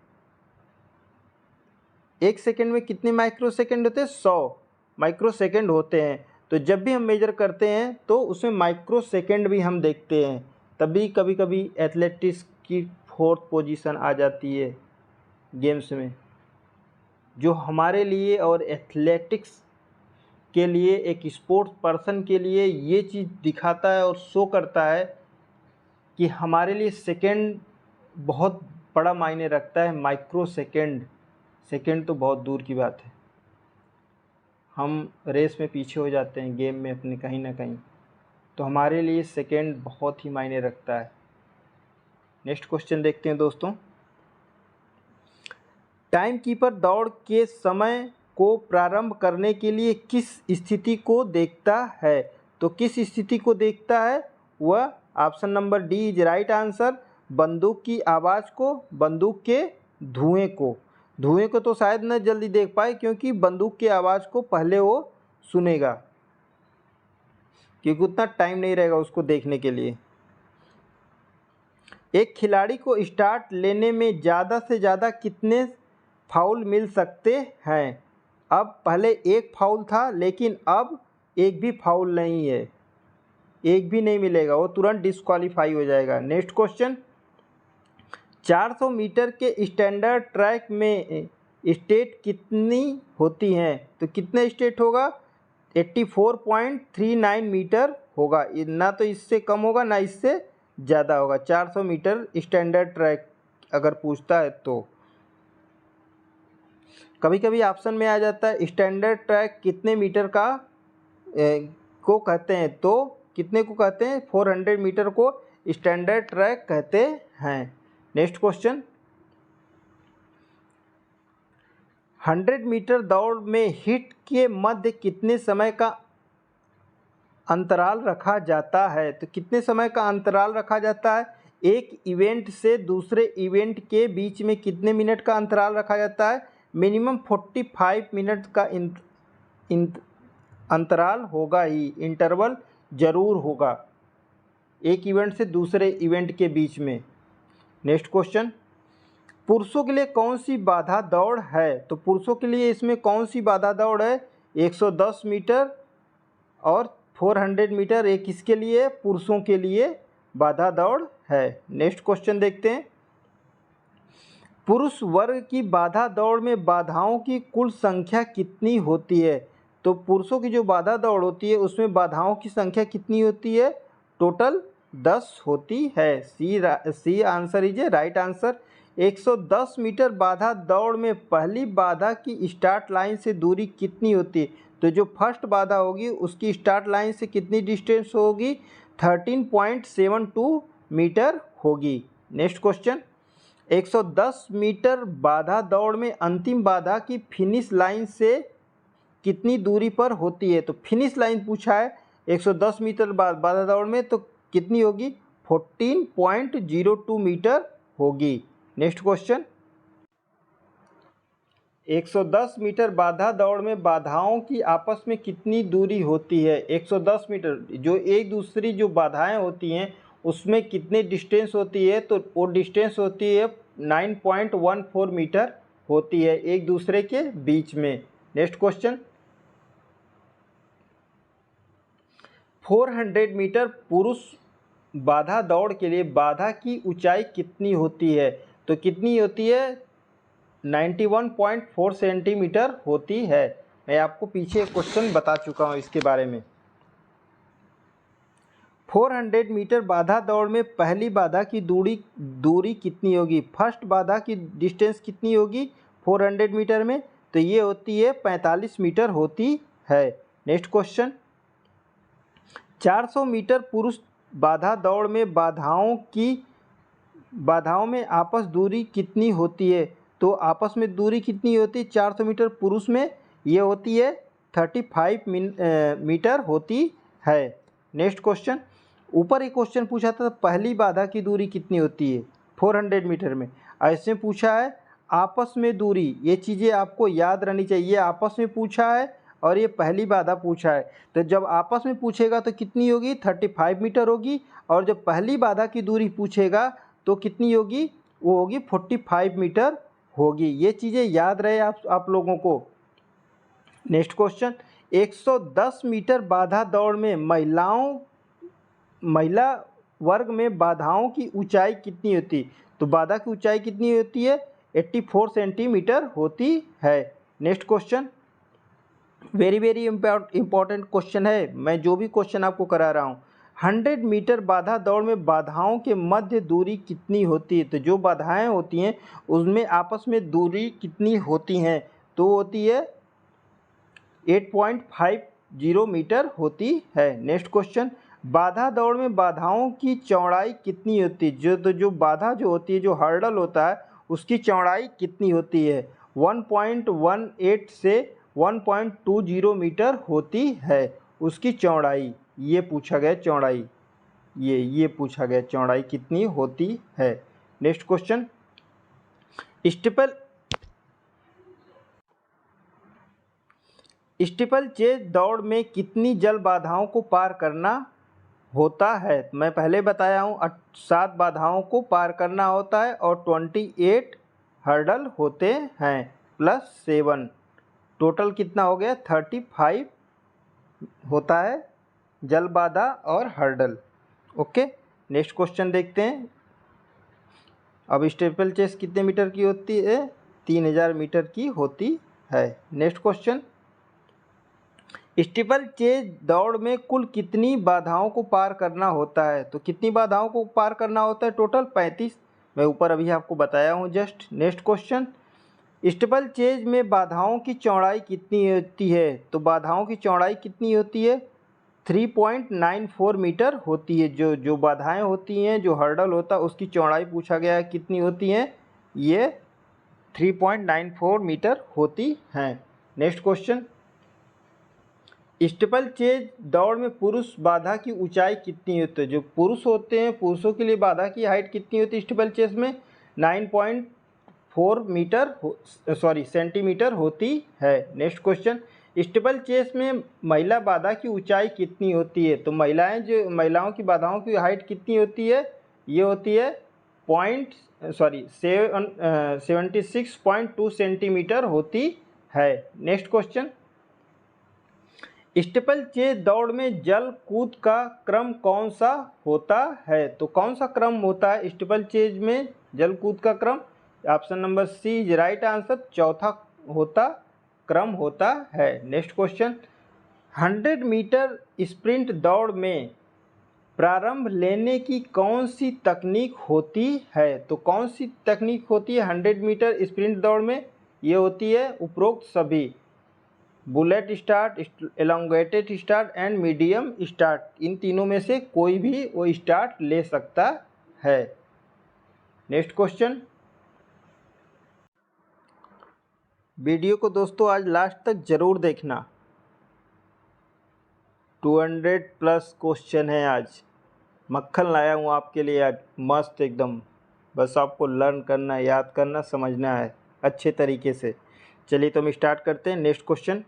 एक सेकेंड में कितने माइक्रो सेकेंड होते हैं, 100 माइक्रो सेकेंड होते हैं। तो जब भी हम मेजर करते हैं तो उसमें माइक्रो सेकेंड भी हम देखते हैं। तभी कभी कभी एथलेटिक्स की 4th पोजीशन आ जाती है गेम्स में, जो हमारे लिए और एथलेटिक्स के लिए, एक स्पोर्ट्स पर्सन के लिए ये चीज़ दिखाता है और शो करता है कि हमारे लिए सेकेंड बहुत बड़ा मायने रखता है। माइक्रो सेकेंड, सेकेंड तो बहुत दूर की बात है, हम रेस में पीछे हो जाते हैं गेम में अपने कहीं ना कहीं, तो हमारे लिए सेकेंड बहुत ही मायने रखता है। नेक्स्ट क्वेश्चन देखते हैं दोस्तों। टाइम कीपर दौड़ के समय को प्रारंभ करने के लिए किस स्थिति को देखता है। तो किस स्थिति को देखता है वह option number D is right answer, बंदूक की आवाज़ को, बंदूक के धुएं को। धुएं को तो शायद न जल्दी देख पाए क्योंकि बंदूक की आवाज़ को पहले वो सुनेगा, क्योंकि उतना टाइम नहीं रहेगा उसको देखने के लिए। एक खिलाड़ी को स्टार्ट लेने में ज़्यादा से ज़्यादा कितने फाउल मिल सकते हैं। अब पहले एक फाउल था लेकिन अब एक भी फाउल नहीं है, एक भी नहीं मिलेगा, वो तुरंत डिस्क्वालीफाई हो जाएगा। नेक्स्ट क्वेश्चन, 400 मीटर के स्टैंडर्ड ट्रैक में स्टेट कितनी होती हैं। तो कितने स्टेट होगा, 84.39 मीटर होगा, ना तो इससे कम होगा ना इससे ज़्यादा होगा। 400 मीटर स्टैंडर्ड ट्रैक अगर पूछता है तो कभी कभी ऑप्शन में आ जाता है स्टैंडर्ड ट्रैक कितने मीटर का को कहते हैं, तो कितने को कहते हैं, 400 मीटर को स्टैंडर्ड ट्रैक कहते हैं। नेक्स्ट क्वेश्चन, 100 मीटर दौड़ में हिट के मध्य कितने समय का अंतराल रखा जाता है। तो कितने समय का अंतराल रखा जाता है, एक इवेंट से दूसरे इवेंट के बीच में कितने मिनट का अंतराल रखा जाता है, मिनिमम 45 मिनट का अंतराल होगा ही, इंटरवल ज़रूर होगा एक इवेंट से दूसरे इवेंट के बीच में। नेक्स्ट क्वेश्चन, पुरुषों के लिए कौन सी बाधा दौड़ है। तो पुरुषों के लिए इसमें कौन सी बाधा दौड़ है, 110 मीटर और 400 मीटर, एक किसके लिए, पुरुषों के लिए बाधा दौड़ है। नेक्स्ट क्वेश्चन देखते हैं, पुरुष वर्ग की बाधा दौड़ में बाधाओं की कुल संख्या कितनी होती है। तो पुरुषों की जो बाधा दौड़ होती है उसमें बाधाओं की संख्या कितनी होती है, टोटल 10 होती है। C answer is a right answer. 110 metre बाधा दौड़ में पहली बाधा की स्टार्ट लाइन से दूरी कितनी होती है। तो जो फर्स्ट बाधा होगी उसकी स्टार्ट लाइन से कितनी डिस्टेंस होगी, 13.72 मीटर होगी। नेक्स्ट क्वेश्चन, 110 मीटर बाधा दौड़ में अंतिम बाधा की फिनिश लाइन से कितनी दूरी पर होती है। तो फिनिश लाइन पूछा है 110 मीटर बाधा दौड़ में, तो कितनी होगी, 14.02 मीटर होगी। नेक्स्ट क्वेश्चन, 110 मीटर बाधा दौड़ में बाधाओं की आपस में कितनी दूरी होती है। 110 मीटर जो एक दूसरी जो बाधाएं होती हैं उसमें कितने डिस्टेंस होती है, तो वो डिस्टेंस होती है 9.14 मीटर होती है एक दूसरे के बीच में। नेक्स्ट क्वेश्चन, 400 मीटर पुरुष बाधा दौड़ के लिए बाधा की ऊंचाई कितनी होती है। तो कितनी होती है, 91.4 सेंटीमीटर होती है। मैं आपको पीछे क्वेश्चन बता चुका हूँ इसके बारे में। 400 मीटर बाधा दौड़ में पहली बाधा की दूरी कितनी होगी, फर्स्ट बाधा की डिस्टेंस कितनी होगी 400 मीटर में, तो ये होती है 45 मीटर होती है। नेक्स्ट क्वेश्चन, 400 मीटर पुरुष बाधा दौड़ में बाधाओं में आपस दूरी कितनी होती है। तो आपस में दूरी कितनी होती है 400 मीटर पुरुष में, ये होती है 35 मीटर होती है। नेक्स्ट क्वेश्चन, ऊपर एक क्वेश्चन पूछा था पहली बाधा की दूरी कितनी होती है 400 मीटर में। ऐसे पूछा है आपस में दूरी, ये चीज़ें आपको याद रहनी चाहिए। आपस में पूछा है और ये पहली बाधा पूछा है, तो जब आपस में पूछेगा तो कितनी होगी 35 मीटर होगी, और जब पहली बाधा की दूरी पूछेगा तो कितनी होगी, वो होगी 45 मीटर होगी। ये चीज़ें याद रहे आप लोगों को। नेक्स्ट क्वेश्चन, 110 मीटर बाधा दौड़ में महिला वर्ग में बाधाओं की ऊंचाई कितनी होती, तो बाधा की ऊंचाई कितनी होती है 84 सेंटीमीटर होती है। Next question, very important question है, मैं जो भी क्वेश्चन आपको करा रहा हूँ। 100 मीटर बाधा दौड़ में बाधाओं के मध्य दूरी कितनी होती है, तो जो बाधाएं होती हैं उसमें आपस में दूरी कितनी होती हैं, तो होती है 8.50 मीटर होती है। नेक्स्ट क्वेश्चन, बाधा दौड़ में बाधाओं की चौड़ाई कितनी होती है, जो बाधा जो होती है, जो हर्डल होता है उसकी चौड़ाई कितनी होती है 1.18 से 1.20 मीटर होती है उसकी चौड़ाई। ये पूछा गया चौड़ाई, ये पूछा गया चौड़ाई कितनी होती है। नेक्स्ट क्वेश्चन, स्टीपल चेज दौड़ में कितनी जल बाधाओं को पार करना होता है, मैं पहले बताया हूँ 7 बाधाओं को पार करना होता है और 28 हर्डल होते हैं प्लस 7, टोटल कितना हो गया 35 होता है जल बाधा और हर्डल। ओके, नेक्स्ट क्वेश्चन देखते हैं। अब स्टीपल चेस कितने मीटर की होती है 3000 मीटर की होती है। नेक्स्ट क्वेश्चन, स्टीपल चेज दौड़ में कुल कितनी बाधाओं को पार करना होता है, तो कितनी बाधाओं को पार करना होता है टोटल 35, मैं ऊपर अभी आपको बताया हूँ just. Next question, steeple chase में बाधाओं की चौड़ाई कितनी होती है, तो बाधाओं की चौड़ाई कितनी होती है 3.94 मीटर होती है। जो बाधाएं होती हैं, जो हर्डल होता है उसकी चौड़ाई पूछा गया है कितनी होती हैं, ये 3.94 मीटर होती हैं। नेक्स्ट क्वेश्चन, स्टीपल चेज दौड़ में पुरुष बाधा की ऊंचाई कितनी होती है, जो पुरुष होते हैं पुरुषों के लिए बाधा की हाइट कितनी होती है स्टीपल चेज में 9.4 सेंटीमीटर होती है। नेक्स्ट क्वेश्चन, स्टीपल चेस में महिला बाधा की ऊंचाई कितनी होती है, तो महिलाओं की बाधाओं की हाइट कितनी होती है, ये होती है 76.2 सेंटीमीटर होती है। नेक्स्ट क्वेश्चन, स्टीपल चेज दौड़ में जल कूद का क्रम कौन सा होता है, तो कौन सा क्रम होता है स्टीपल चेज में जल कूद का क्रम, option number C is right answer, चौथा क्रम होता है। नेक्स्ट क्वेश्चन, 100 मीटर स्प्रिंट दौड़ में प्रारंभ लेने की कौन सी तकनीक होती है, तो कौन सी तकनीक होती है 100 मीटर स्प्रिंट दौड़ में, ये होती है उपरोक्त सभी, bullet start, elongated start and medium start, इन तीनों में से कोई भी वो स्टार्ट ले सकता है। नेक्स्ट क्वेश्चन, वीडियो को दोस्तों आज लास्ट तक जरूर देखना, 200 प्लस क्वेश्चन है आज, मक्खन लाया हूँ आपके लिए आज मस्त एकदम, बस आपको लर्न करना है, याद करना, समझना है अच्छे तरीके से। चलिए तो हम स्टार्ट करते हैं। नेक्स्ट क्वेश्चन,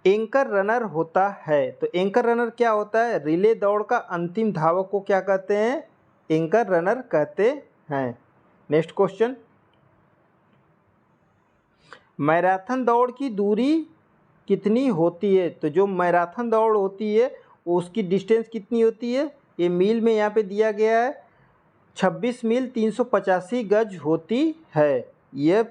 एंकर रनर होता है, तो एंकर रनर क्या होता है, रिले दौड़ का अंतिम धावक को क्या कहते हैं, एंकर रनर कहते हैं। नेक्स्ट क्वेश्चन, मैराथन दौड़ की दूरी कितनी होती है, तो जो मैराथन दौड़ होती है उसकी डिस्टेंस कितनी होती है, ये मील में यहाँ पे दिया गया है 26 मील 385 गज होती है, यह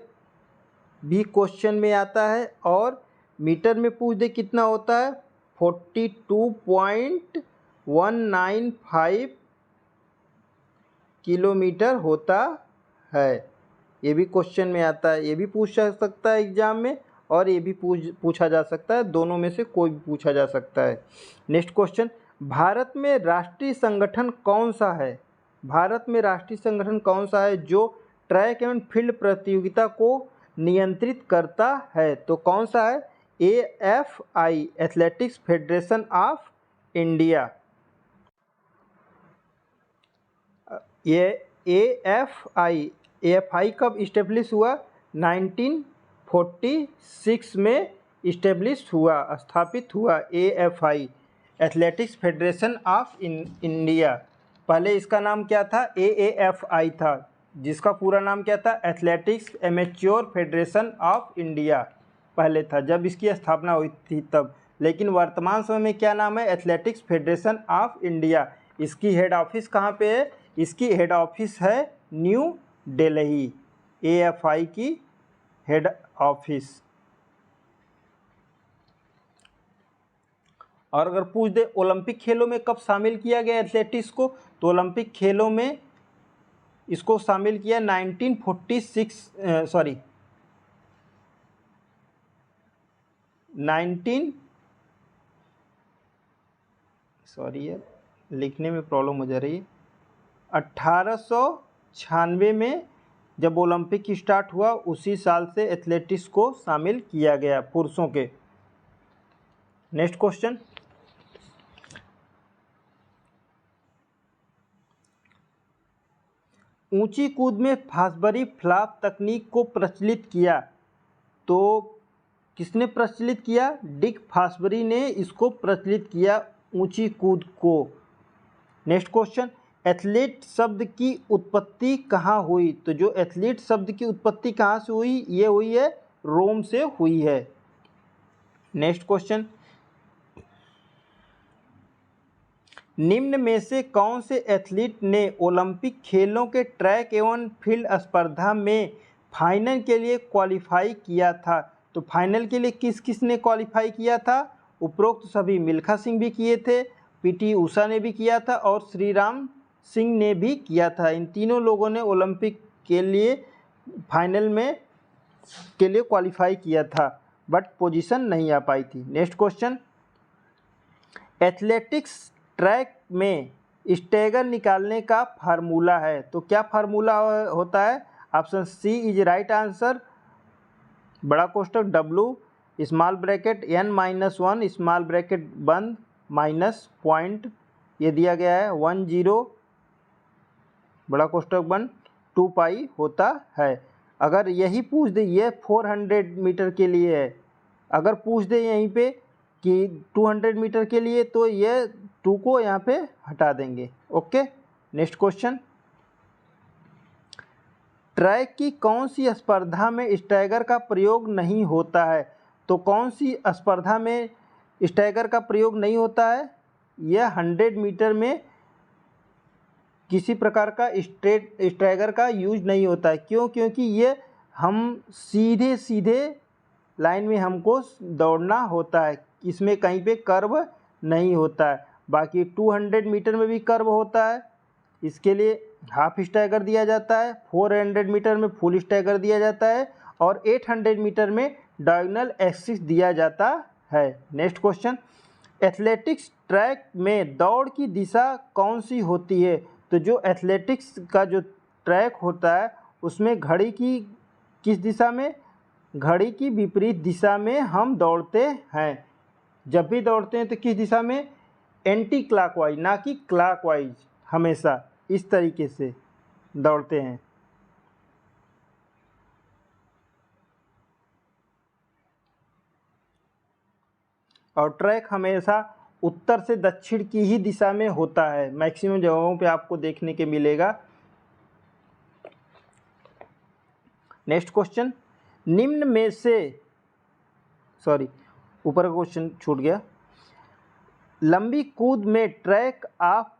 भी क्वेश्चन में आता है। और मीटर में पूछ दे कितना होता है 42.195 किलोमीटर होता है, ये भी क्वेश्चन में आता है, ये भी पूछा जा सकता है एग्जाम में और ये भी पूछा जा सकता है, दोनों में से कोई भी पूछा जा सकता है। नेक्स्ट क्वेश्चन, भारत में राष्ट्रीय संगठन कौन सा है, भारत में राष्ट्रीय संगठन कौन सा है जो ट्रैक एवं फील्ड प्रतियोगिता को नियंत्रित करता है, तो कौन सा है, AFI athletics federation of India. ये AFI कब इस्टेब्लिश हुआ? 1946 में इस्टेब्लिश हुआ, स्थापित हुआ AFI, athletics federation of India. पहले इसका नाम क्या था? AAFI था, जिसका पूरा नाम क्या था? Athletics amateur federation of India पहले था जब इसकी स्थापना हुई थी तब। लेकिन वर्तमान समय में क्या नाम है? Athletics federation of India. इसकी हेड ऑफिस कहाँ पे है? इसकी हेड ऑफिस है न्यू दिल्ली, AFI की हेड ऑफिस। और अगर पूछ दे ओलंपिक खेलों में कब शामिल किया गया एथलेटिक्स को, तो ओलंपिक खेलों में इसको शामिल किया लिखने में प्रॉब्लम हो जा रही है। 1896 में जब ओलंपिक स्टार्ट हुआ, उसी साल से एथलेटिक्स को शामिल किया गया पुरुषों के। नेक्स्ट क्वेश्चन, ऊंची कूद में फासबरी फ्लॉप तकनीक को प्रचलित किया, तो किसने प्रचलित किया? डिक फासबरी ने इसको प्रचलित किया, ऊंची कूद को। नेक्स्ट क्वेश्चन, एथलीट शब्द की उत्पत्ति कहाँ हुई? तो जो एथलीट शब्द की उत्पत्ति कहाँ से हुई? ये हुई है रोम से हुई है। नेक्स्ट क्वेश्चन, निम्न में से कौन से एथलीट ने ओलंपिक खेलों के ट्रैक एवं फील्ड स्पर्धा में फाइनल के लिए क्वालिफाई किया था? तो फाइनल के लिए किस किस ने क्वालिफाई किया था? उपरोक्त सभी, मिल्खा सिंह भी किए थे, PT उषा ने भी किया था और श्रीराम सिंह ने भी किया था। इन तीनों लोगों ने ओलंपिक के लिए फाइनल में के लिए क्वालिफाई किया था, बट पोजीशन नहीं आ पाई थी। नेक्स्ट क्वेश्चन, एथलेटिक्स ट्रैक में स्टैगर निकालने का फार्मूला है, तो क्या फार्मूला होता है? Option C is right answer. बड़ा कोष्टक W small bracket n-1 small bracket बंद माइनस पॉइंट, ये दिया गया है 10 बड़ा कोष्टक बंद 2 पाई होता है। अगर यही पूछ दे, ये 400 मीटर के लिए है, अगर पूछ दे यहीं पे कि 200 मीटर के लिए, तो ये 2 को यहाँ पे हटा देंगे। ओके, नेक्स्ट क्वेश्चन, ट्रैक की कौन सी स्पर्धा में स्टैगर का प्रयोग नहीं होता है? तो कौन सी स्पर्धा में स्टैगर का प्रयोग नहीं होता है? यह 100 मीटर में किसी प्रकार का स्टैगर का यूज नहीं होता है। क्यों? क्योंकि ये हम सीधे सीधे लाइन में हमको दौड़ना होता है, इसमें कहीं पे कर्व नहीं होता है। बाकी 200 मीटर में भी कर्व होता है, इसके लिए हाफ स्टैगर दिया जाता है, 400 मीटर में फुल स्टैगर दिया जाता है और 800 मीटर में डायगोनल एक्सिस दिया जाता है। नेक्स्ट क्वेश्चन, एथलेटिक्स ट्रैक में दौड़ की दिशा कौन सी होती है? तो जो एथलेटिक्स का जो ट्रैक होता है उसमें घड़ी की किस दिशा में? घड़ी की विपरीत दिशा में हम दौड़ते हैं। जब भी दौड़ते हैं तो किस दिशा में? एंटी क्लॉकवाइज, ना कि क्लॉकवाइज, हमेशा इस तरीके से दौड़ते हैं। और ट्रैक हमेशा उत्तर से दक्षिण की ही दिशा में होता है, मैक्सिमम जगहों पे आपको देखने के मिलेगा। नेक्स्ट क्वेश्चन, निम्न में से ऊपर का क्वेश्चन छूट गया। लंबी कूद में टेक ऑफ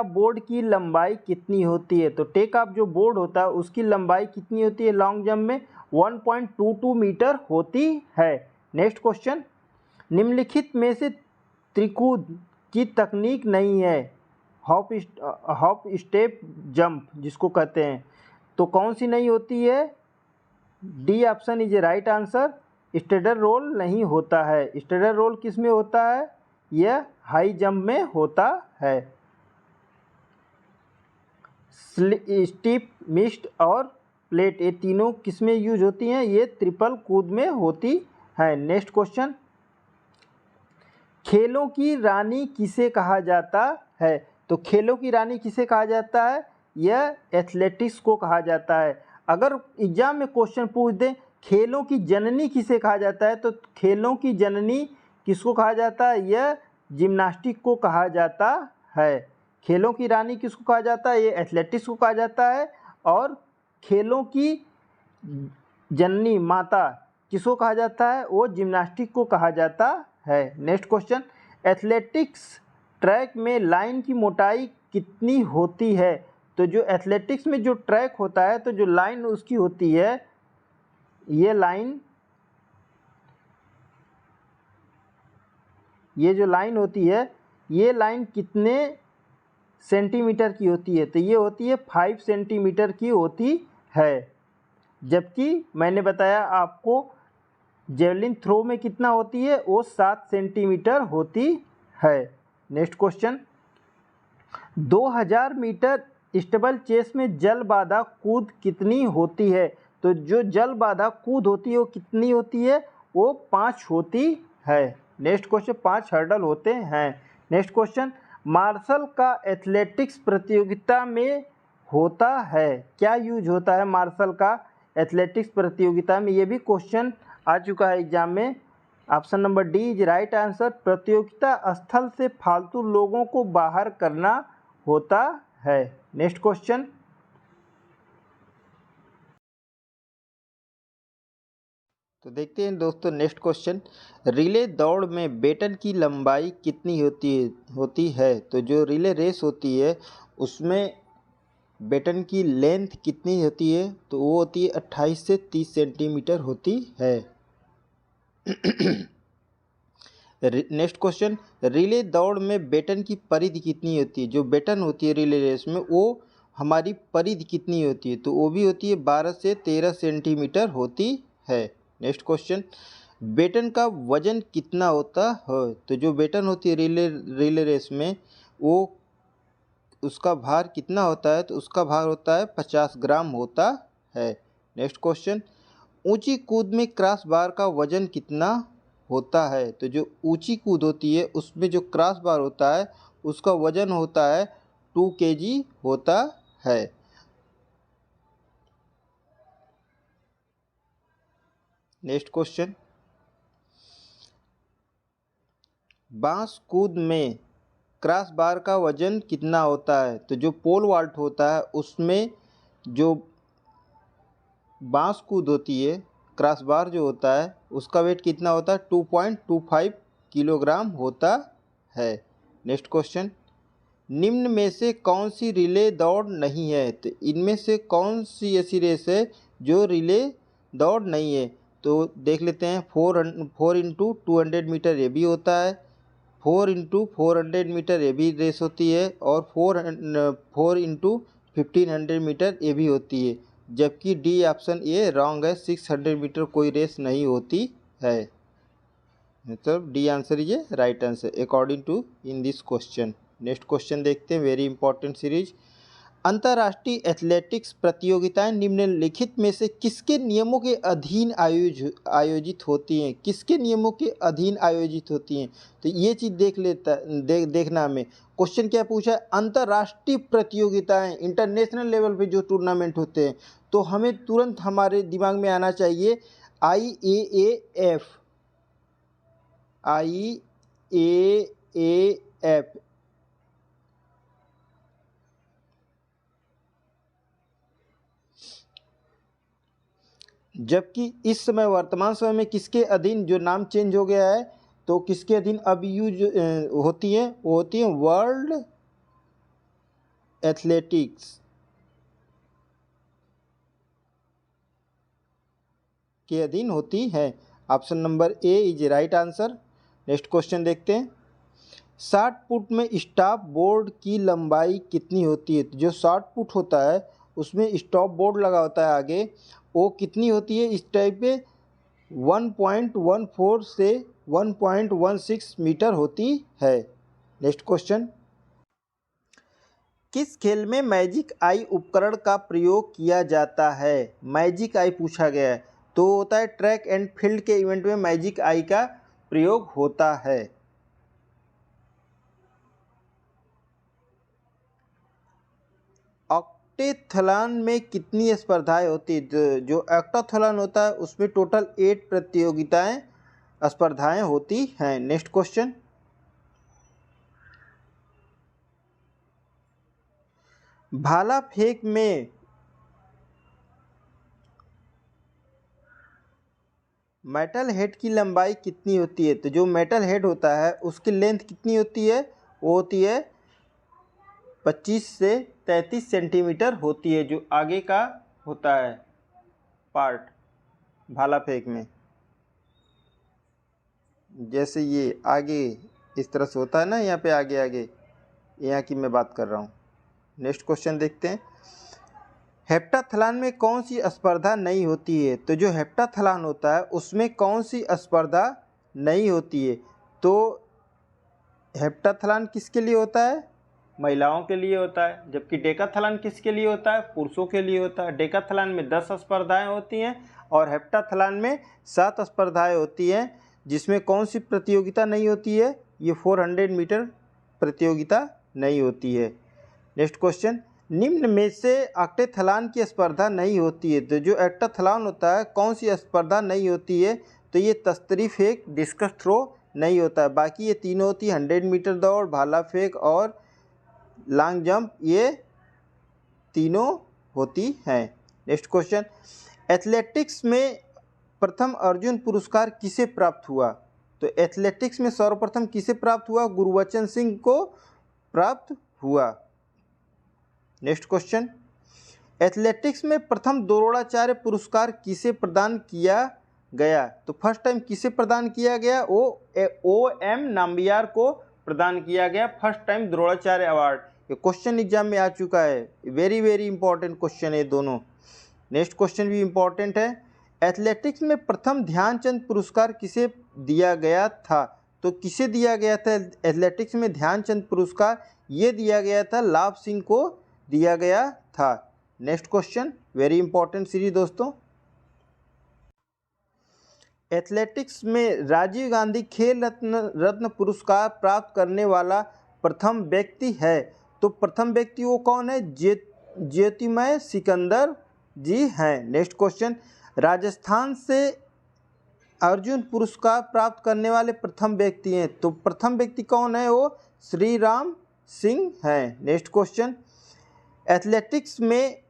बोर्ड की लंबाई कितनी होती है? तो टेक ऑफ जो बोर्ड होता है उसकी लंबाई कितनी होती है? लॉन्ग जंप में 1.22 मीटर होती है। नेक्स्ट क्वेश्चन, निम्नलिखित में से त्रिकूद की तकनीक नहीं है, हॉप स्टेप जंप जिसको कहते हैं, तो कौन सी नहीं होती है? D option is a right answer. स्टेडर रोल नहीं होता है। स्टेडर रोल किस में होता है? यह हाई जंप में होता है। स्टीप, मिस्ट और प्लेट, ये तीनों किस में यूज होती हैं? ये ट्रिपल कूद में होती है। नेक्स्ट क्वेश्चन, खेलों की रानी किसे कहा जाता है? तो खेलों की रानी किसे कहा जाता है? यह एथलेटिक्स को कहा जाता है। अगर एग्जाम में क्वेश्चन पूछ दें खेलों की जननी किसे कहा जाता है, तो खेलों की जननी किसको कहा जाता है? यह जिम्नास्टिक को कहा जाता है। खेलों की रानी किसको कहा जाता है? ये एथलेटिक्स को कहा जाता है। और खेलों की जननी माता किसको कहा जाता है? वो जिम्नास्टिक को कहा जाता है। नेक्स्ट क्वेश्चन, एथलेटिक्स ट्रैक में लाइन की मोटाई कितनी होती है? तो जो एथलेटिक्स में जो ट्रैक होता है तो जो लाइन उसकी होती है, ये जो लाइन होती है, ये लाइन कितने सेंटीमीटर की होती है? तो ये होती है 5 सेंटीमीटर की होती है। जबकि मैंने बताया आपको जेवलिन थ्रो में कितना होती है? वो 7 सेंटीमीटर होती है। Next question, 2000 metre steeple chase में जल बाधा कूद कितनी होती है? तो जो जल बाधा कूद होती है वो कितनी होती है? वो 5 होती है। नेक्स्ट क्वेश्चन, 5 हर्डल होते हैं। नेक्स्ट क्वेश्चन, मार्शल का एथलेटिक्स प्रतियोगिता में होता है, क्या यूज होता है मार्शल का एथलेटिक्स प्रतियोगिता में? ये भी क्वेश्चन आ चुका है एग्जाम में। Option number D is right answer. प्रतियोगिता स्थल से फालतू लोगों को बाहर करना होता है। नेक्स्ट क्वेश्चन, तो देखते हैं दोस्तों नेक्स्ट क्वेश्चन, रिले दौड़ में बेटन की लंबाई कितनी होती है? तो जो रिले रेस होती है उसमें बेटन की लेंथ कितनी होती है? तो वो होती है 28 से 30 सेंटीमीटर होती है। नेक्स्ट क्वेश्चन, रिले दौड़ में बेटन की परिधि कितनी होती है? जो बेटन होती है रिले रेस में वो हमारी परिधि कितनी होती है? तो वो भी होती है 12 से 13 सेंटीमीटर होती है। नेक्स्ट क्वेश्चन, बेटन का वजन कितना होता है? तो जो बेटन होती है रिले रेस में वो उसका भार कितना होता है? तो उसका भार होता है 50 ग्राम होता है। नेक्स्ट क्वेश्चन, ऊंची कूद में क्रॉस बार का वजन कितना होता है? तो जो ऊंची कूद होती है उसमें जो क्रॉस बार होता है उसका वजन होता है 2 kg होता है। नेक्स्ट क्वेश्चन, बांस कूद में क्रॉस बार का वजन कितना होता है? तो जो पोल वॉल्ट होता है उसमें जो बांस कूद होती है क्रॉस बार जो होता है उसका वेट कितना होता है? 2.25 किलोग्राम होता है। नेक्स्ट क्वेश्चन, निम्न में से कौन सी रिले दौड़ नहीं है? तो इनमें से कौन सी ऐसी रेस है जो रिले दौड़ नहीं है? तो देख लेते हैं। 4 इंटू 200 मीटर ये भी होता है, 4 इंटू 400 मीटर ये भी रेस होती है, और 4 इंटू 1500 मीटर ये भी होती है। जबकि डी ऑप्शन ए रॉन्ग है, 600 मीटर कोई रेस नहीं होती है। मतलब D answer is a right answer according to in this question. Next question देखते हैं, वेरी इंपॉर्टेंट सीरीज। अंतर्राष्ट्रीय एथलेटिक्स प्रतियोगिताएं निम्नलिखित में से किसके नियमों के अधीन आयोजित होती हैं? किसके नियमों के अधीन आयोजित होती हैं? तो ये चीज़ देखना हमें। क्वेश्चन क्या पूछा है? अंतर्राष्ट्रीय प्रतियोगिताएं, इंटरनेशनल लेवल पे जो टूर्नामेंट होते हैं, तो हमें तुरंत हमारे दिमाग में आना चाहिए IAAF। जबकि इस समय वर्तमान समय में किसके अधीन जो नाम चेंज हो गया है, तो किसके अधीन अब यूज होती है? वो होती है वर्ल्ड एथलेटिक्स के अधीन होती है। Option number A is right answer. Next question देखते हैं, 60 फुट में स्टॉप बोर्ड की लंबाई कितनी होती है? तो जो 60 फुट होता है उसमें स्टॉप बोर्ड लगा होता है आगे, वो कितनी होती है? इस टाइप पे 1.14 से 1.16 मीटर होती है। नेक्स्ट क्वेश्चन, किस खेल में मैजिक आई उपकरण का प्रयोग किया जाता है? मैजिक आई पूछा गया है, तो होता है ट्रैक एंड फील्ड के इवेंट में मैजिक आई का प्रयोग होता है। ऑक्टेथलन में कितनी स्पर्धाएं होती है? जो ऑक्टाथलन होता है उसमें टोटल 8 प्रतियोगिताएं स्पर्धाएं होती हैं। नेक्स्ट क्वेश्चन, भाला फेंक में मेटल हेड की लंबाई कितनी होती है? तो जो मेटल हेड होता है उसकी लेंथ कितनी होती है? वो होती है 25 से 33 सेंटीमीटर होती है, जो आगे का होता है पार्ट भाला फेंक में। जैसे ये आगे इस तरह से होता है ना, यहाँ पे आगे आगे, यहाँ की मैं बात कर रहा हूँ। नेक्स्ट क्वेश्चन देखते हैं, हेप्टाथलन में कौन सी स्पर्धा नहीं होती है? तो जो हेप्टाथलन होता है उसमें कौन सी स्पर्धा नहीं होती है? तो हेप्टाथलन किसके लिए होता है? महिलाओं के लिए होता है। जबकि डेकाथलन किसके लिए होता है? पुरुषों के लिए होता है। डेकाथलन में 10 स्पर्धाएं होती हैं और हेप्टाथलन में 7 स्पर्धाएं होती हैं। जिसमें कौन सी प्रतियोगिता नहीं होती है? ये 400 मीटर प्रतियोगिता नहीं होती है। नेक्स्ट क्वेश्चन, निम्न में से ऑक्टेथलन की स्पर्धा नहीं होती है। तो जो ऑक्टाथलन होता है कौन सी स्पर्धा नहीं होती है? तो ये तस्तरी फेंक, डिस्कस थ्रो नहीं होता है। बाकी ये तीनों होती है, 100 मीटर दौड़, भाला फेंक और लॉन्ग जंप, ये तीनों होती हैं। नेक्स्ट क्वेश्चन, एथलेटिक्स में प्रथम अर्जुन पुरस्कार किसे प्राप्त हुआ? तो एथलेटिक्स में सर्वप्रथम किसे प्राप्त हुआ? गुरबचन सिंह को प्राप्त हुआ। नेक्स्ट क्वेश्चन, एथलेटिक्स में प्रथम द्रोणाचार्य पुरस्कार किसे प्रदान किया गया? तो फर्स्ट टाइम किसे प्रदान किया गया? O.M. नाम्बियार को प्रदान किया गया फर्स्ट टाइम द्रोणाचार्य अवार्ड। ये क्वेश्चन एग्जाम में आ चुका है, वेरी वेरी इंपॉर्टेंट क्वेश्चन है दोनों। नेक्स्ट क्वेश्चन भी इंपॉर्टेंट है, एथलेटिक्स में प्रथम ध्यानचंद पुरस्कार किसे दिया गया था? तो किसे दिया गया था एथलेटिक्स में ध्यानचंद पुरस्कार? ये दिया गया था लाभ सिंह को दिया गया था। Next question, very important series दोस्तों, एथलेटिक्स में राजीव गांधी खेल रत्न पुरस्कार प्राप्त करने वाला प्रथम व्यक्ति है। तो प्रथम व्यक्ति वो कौन है? ज्योतिमय सिकंदर जी हैं। नेक्स्ट क्वेश्चन, राजस्थान से अर्जुन पुरस्कार प्राप्त करने वाले प्रथम व्यक्ति हैं। तो प्रथम व्यक्ति कौन है? वो श्री राम सिंह हैं। नेक्स्ट क्वेश्चन, एथलेटिक्स में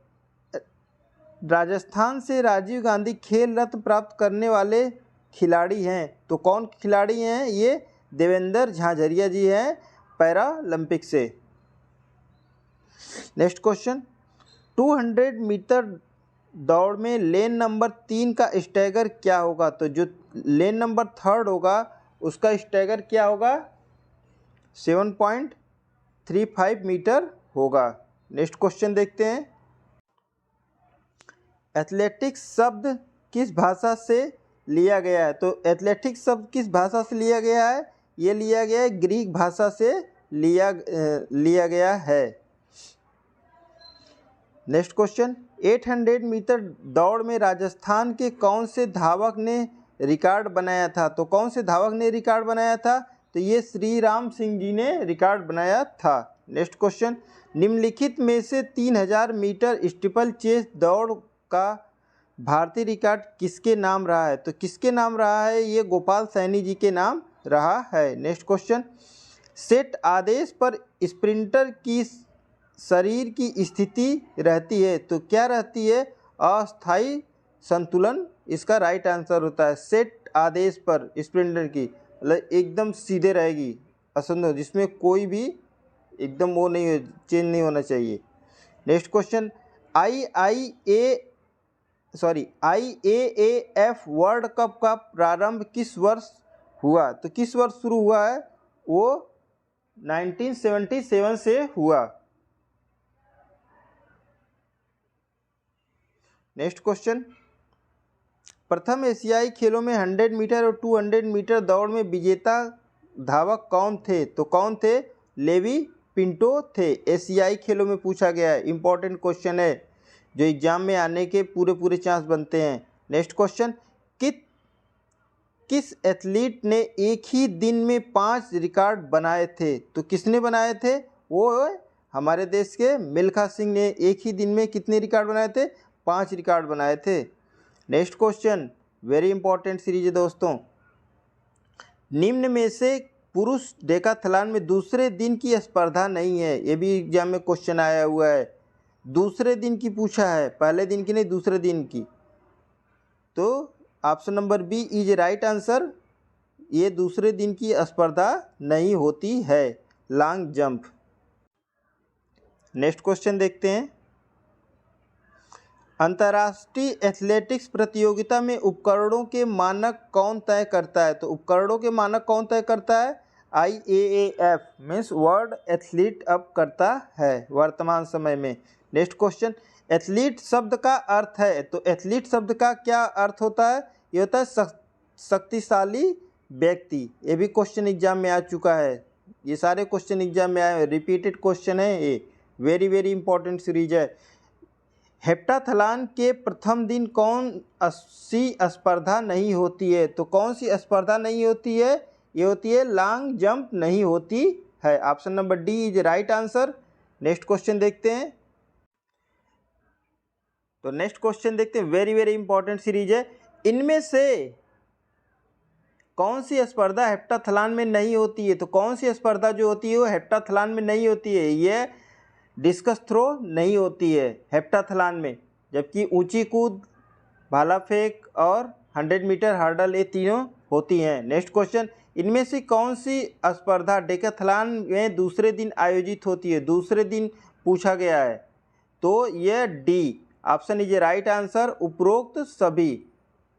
राजस्थान से राजीव गांधी खेल रत्न प्राप्त करने वाले खिलाड़ी हैं। तो कौन खिलाड़ी हैं? ये देवेंद्र झाझरिया जी हैं पैरालंपिक से। नेक्स्ट क्वेश्चन, 200 मीटर दौड़ में लेन नंबर 3 का स्टैगर क्या होगा? तो जो लेन नंबर 3 होगा उसका स्टैगर क्या होगा? 7.35 मीटर होगा। नेक्स्ट क्वेश्चन देखते हैं, एथलेटिक्स शब्द किस भाषा से लिया गया है? तो एथलेटिक्स शब्द किस भाषा से लिया गया है? ये लिया गया है ग्रीक भाषा से लिया गया है। नेक्स्ट क्वेश्चन, 800 मीटर दौड़ में राजस्थान के कौन से धावक ने रिकॉर्ड बनाया था? तो कौन से धावक ने रिकॉर्ड बनाया था? तो ये श्री राम सिंह जी ने रिकॉर्ड बनाया था। नेक्स्ट क्वेश्चन, निम्नलिखित में से 3000 मीटर स्टीपल चेस दौड़ का भारतीय रिकॉर्ड किसके नाम रहा है? तो किसके नाम रहा है? ये गोपाल सैनी जी के नाम रहा है। नेक्स्ट क्वेश्चन, सेट आदेश पर स्प्रिंटर की शरीर की स्थिति रहती है। तो क्या रहती है? अस्थायी संतुलन इसका राइट आंसर होता है। सेट आदेश पर स्प्रिंटर की मतलब एकदम सीधे रहेगी, असंतुलन, जिसमें कोई भी एकदम वो नहीं, चेंज नहीं होना चाहिए। Next question, IAAF world cup का प्रारंभ किस वर्ष हुआ? तो किस वर्ष शुरू हुआ है? वो 1977 से हुआ। नेक्स्ट क्वेश्चन, प्रथम एशियाई खेलों में 100 मीटर और 200 मीटर दौड़ में विजेता धावक कौन थे? तो कौन थे? लेवी पिंटो थे। एशियाई खेलों में पूछा गया है, इंपॉर्टेंट क्वेश्चन है जो एग्जाम में आने के पूरे चांस बनते हैं। नेक्स्ट क्वेश्चन, किस एथलीट ने एक ही दिन में 5 रिकॉर्ड बनाए थे? तो किसने बनाए थे? वो हमारे देश के मिल्खा सिंह ने एक ही दिन में कितने रिकॉर्ड बनाए थे? 5 रिकॉर्ड बनाए थे। Next question, very important series है दोस्तों। निम्न में से पुरुष डेकाथलॉन में दूसरे दिन की स्पर्धा नहीं है। ये भी एग्जाम में क्वेश्चन आया हुआ है, दूसरे दिन की पूछा है, पहले दिन की नहीं, दूसरे दिन की। तो option number B is right answer. ये दूसरे दिन की स्पर्धा नहीं होती है, लॉन्ग जंप। नेक्स्ट क्वेश्चन देखते हैं। अंतर्राष्ट्रीय एथलेटिक्स प्रतियोगिता में उपकरणों के मानक कौन तय करता है? तो उपकरणों के मानक कौन तय करता है? IAAF मीन्स वर्ल्ड एथलीट अब करता है वर्तमान समय में। नेक्स्ट क्वेश्चन, एथलीट शब्द का अर्थ है, तो एथलीट शब्द का क्या अर्थ होता है? ये होता है शक्तिशाली व्यक्ति। ये भी क्वेश्चन एग्जाम में आ चुका है, ये सारे क्वेश्चन एग्जाम में आए, रिपीटेड क्वेश्चन है, ये वेरी वेरी इंपॉर्टेंट सीरीज है। हेप्टाथलॉन के प्रथम दिन कौन सी स्पर्धा नहीं होती है? तो कौन सी स्पर्धा नहीं होती है? ये होती है लॉन्ग जंप नहीं होती है। Option number D is right answer. Next question देखते हैं। तो नेक्स्ट क्वेश्चन देखते हैं, वेरी वेरी इंपॉर्टेंट सीरीज है। इनमें से कौन सी स्पर्धा हेप्टाथलॉन में नहीं होती है? तो कौन सी स्पर्धा जो होती है वो हेप्टाथलॉन में नहीं होती है? ये डिस्कस थ्रो नहीं होती है हेप्टाथलॉन में, जबकि ऊंची कूद, भाला फेंक और 100 मीटर हर्डल ये तीनों होती हैं। नेक्स्ट क्वेश्चन, इनमें से कौन सी स्पर्धा डेकाथलॉन में दूसरे दिन आयोजित होती है? दूसरे दिन पूछा गया है, तो यह D option is right answer, उपरोक्त सभी।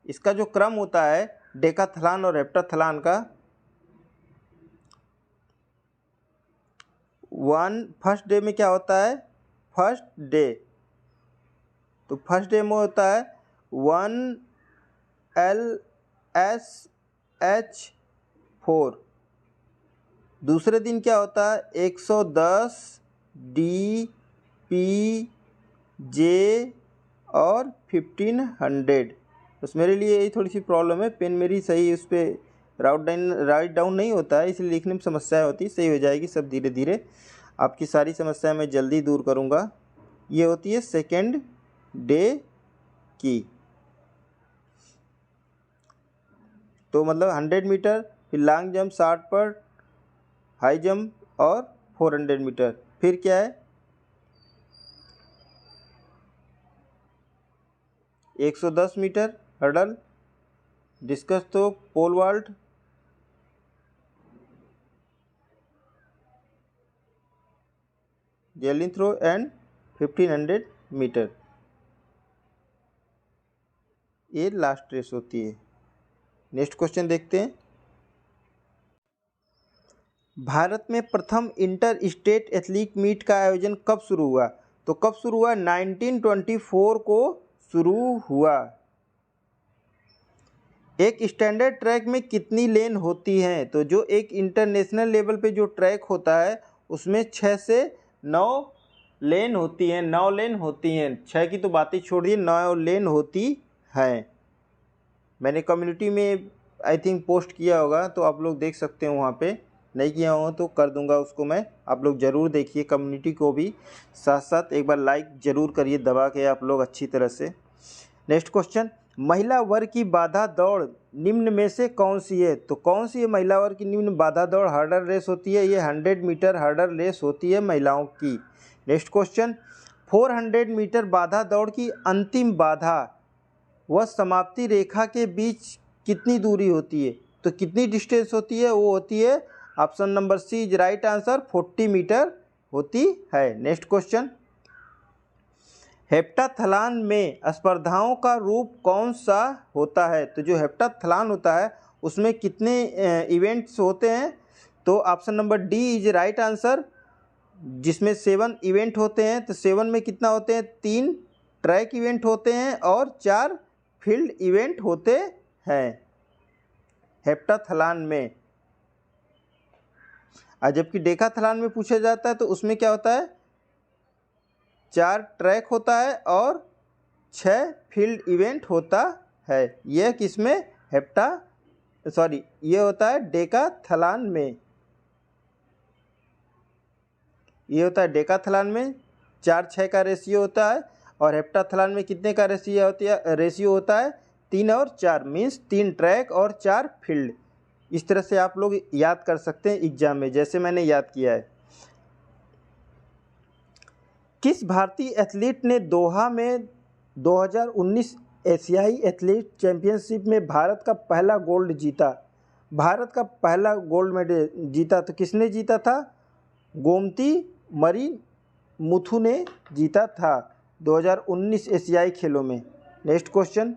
इसका जो क्रम होता है डेकाथलॉन और हेप्टाथलॉन का, फर्स्ट डे में क्या होता है? फर्स्ट डे, तो फर्स्ट डे में होता है 1LSH4। दूसरे दिन क्या होता है? 110 DPJ और 1500। बस मेरे लिए यही थोड़ी सी प्रॉब्लम है, पेन मेरी सही उस पर राइट डाउन नहीं होता है, इसलिए लिखने में समस्या होती है। सही हो जाएगी सब धीरे धीरे, आपकी सारी समस्या मैं जल्दी दूर करूँगा। ये होती है सेकेंड डे की, तो मतलब 100 मीटर, फिर long jump, shot put, high jump और 400 मीटर। फिर क्या है? 110 metre hurdle, discus throw, pole vault, javelin throw and 1500 metre. ये लास्ट रेस होती है। नेक्स्ट क्वेश्चन देखते हैं। भारत में प्रथम इंटर स्टेट एथलीट मीट का आयोजन कब शुरू हुआ? तो कब शुरू हुआ? 1924 को शुरू हुआ। एक स्टैंडर्ड ट्रैक में कितनी लेन होती हैं? तो जो एक इंटरनेशनल लेवल पे जो ट्रैक होता है उसमें 6 से 9 लेन होती हैं, 9 लेन होती हैं। 6 की तो बात ही छोड़ दी, 9 लेन होती हैं। मैंने कम्युनिटी में आई थिंक पोस्ट किया होगा, तो आप लोग देख सकते हैं, वहाँ पे नहीं किया हो तो कर दूंगा उसको मैं। आप लोग ज़रूर देखिए, कम्युनिटी को भी साथ साथ एक बार लाइक ज़रूर करिए दबा के आप लोग अच्छी तरह से। नेक्स्ट क्वेश्चन, महिला वर्ग की बाधा दौड़ निम्न में से कौन सी है? तो कौन सी है महिला वर्ग की निम्न बाधा दौड़? हर्डल रेस होती है, ये 100 मीटर हर्डल रेस होती है महिलाओं की। नेक्स्ट क्वेश्चन, 400 मीटर बाधा दौड़ की अंतिम बाधा व समाप्ति रेखा के बीच कितनी दूरी होती है? तो कितनी डिस्टेंस होती है? वो होती है option number C is right answer, 40 metre होती है। नेक्स्ट क्वेश्चन, हेप्टाथलॉन में स्पर्धाओं का रूप कौन सा होता है? तो जो हेप्टाथलॉन होता है उसमें कितने इवेंट्स होते हैं? तो option number D is right answer, जिसमें 7 इवेंट होते हैं। तो 7 में कितना होते हैं? 3 ट्रैक इवेंट होते हैं और 4 फील्ड इवेंट होते हैं हेप्टाथलॉन में। और जबकि डेकाथलॉन में पूछा जाता है तो उसमें क्या होता है? 4 ट्रैक होता है और 6 फील्ड इवेंट होता है। यह किसमें? ये होता है डेकाथलॉन में। ये होता है डेकाथलॉन में 4-6 का रेशियो होता है, और हेप्टाथलॉन में कितने का रेशियो होता है 3 और 4, मीन्स 3 ट्रैक और 4 फील्ड। इस तरह से आप लोग याद कर सकते हैं एग्जाम में, जैसे मैंने याद किया है। किस भारतीय एथलीट ने दोहा में 2019 एशियाई एथलीट चैंपियनशिप में भारत का पहला गोल्ड जीता? भारत का पहला गोल्ड मेडल जीता तो किसने जीता था? गोमती मरी मुथु ने जीता था 2019 एशियाई खेलों में। नेक्स्ट क्वेश्चन,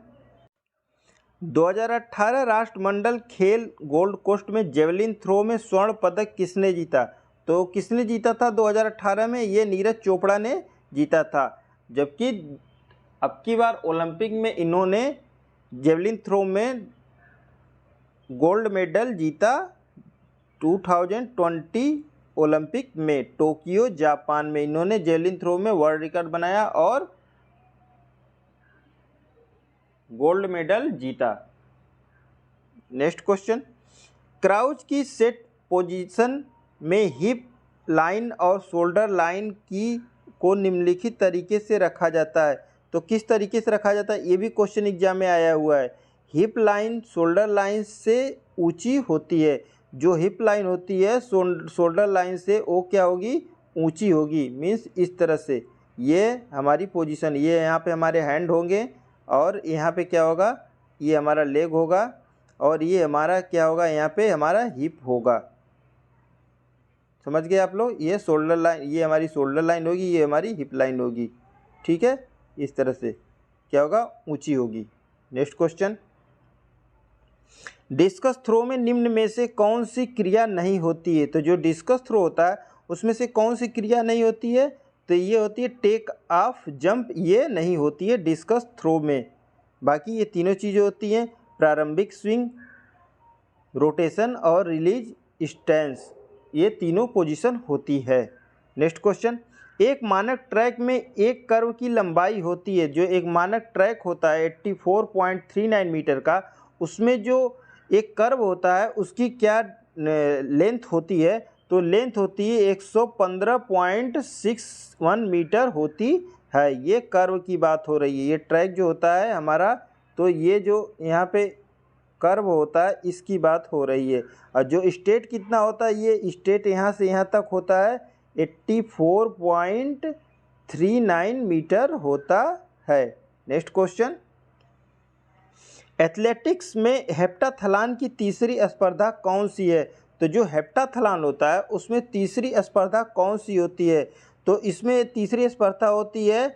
2018 राष्ट्रमंडल खेल गोल्ड कोस्ट में जेवलिन थ्रो में स्वर्ण पदक किसने जीता? तो किसने जीता था 2018 में? ये नीरज चोपड़ा ने जीता था। जबकि अब की बार ओलंपिक में इन्होंने जेवलिन थ्रो में गोल्ड मेडल जीता 2020 ओलंपिक में टोक्यो जापान में इन्होंने जेवलिन थ्रो में वर्ल्ड रिकॉर्ड बनाया और गोल्ड मेडल जीता। नेक्स्ट क्वेश्चन, क्राउच की सेट पोजीशन में हिप लाइन और शोल्डर लाइन को निम्नलिखित तरीके से रखा जाता है। तो किस तरीके से रखा जाता है, ये भी क्वेश्चन एग्जाम में आया हुआ है। हिप लाइन शोल्डर लाइन से ऊंची होती है। जो हिप लाइन होती है शोल्डर लाइन से वो क्या होगी? ऊंची होगी। मीन्स इस तरह से ये हमारी पोजीशन, ये यहाँ पे हमारे हैंड होंगे और यहाँ पे क्या होगा? ये हमारा लेग होगा और ये हमारा क्या होगा? यहाँ पे हमारा हिप होगा। समझ गए आप लोग? ये शोल्डर लाइन, ये हमारी शोल्डर लाइन होगी, ये हमारी हिप लाइन होगी। ठीक है, इस तरह से क्या होगा? ऊंची होगी। नेक्स्ट क्वेश्चन, डिस्कस थ्रो में निम्न में से कौन सी क्रिया नहीं होती है? तो जो डिस्कस थ्रो होता है उसमें से कौन सी क्रिया नहीं होती है? तो ये होती है टेक ऑफ जंप, ये नहीं होती है डिस्कस थ्रो में। बाकी ये तीनों चीज़ें होती हैं, प्रारंभिक स्विंग, रोटेशन और रिलीज स्टैंस, ये तीनों पोजीशन होती है। नेक्स्ट क्वेश्चन, एक मानक ट्रैक में एक कर्व की लंबाई होती है। जो एक मानक ट्रैक होता है 84.39 मीटर का, उसमें जो एक कर्व होता है उसकी क्या लेंथ होती है? तो लेंथ होती है 115.61 मीटर होती है। ये कर्व की बात हो रही है, ये ट्रैक जो होता है हमारा, तो ये जो यहाँ पे कर्व होता है इसकी बात हो रही है। और जो स्टेट कितना होता है? ये स्टेट यहाँ से यहाँ तक होता है 84.39 मीटर होता है। नेक्स्ट क्वेश्चन, एथलेटिक्स में हेप्टाथलॉन की तीसरी स्पर्धा कौन सी है? तो जो हेप्टाथलॉन होता है उसमें तीसरी स्पर्धा कौन सी होती है? तो इसमें तीसरी स्पर्धा होती है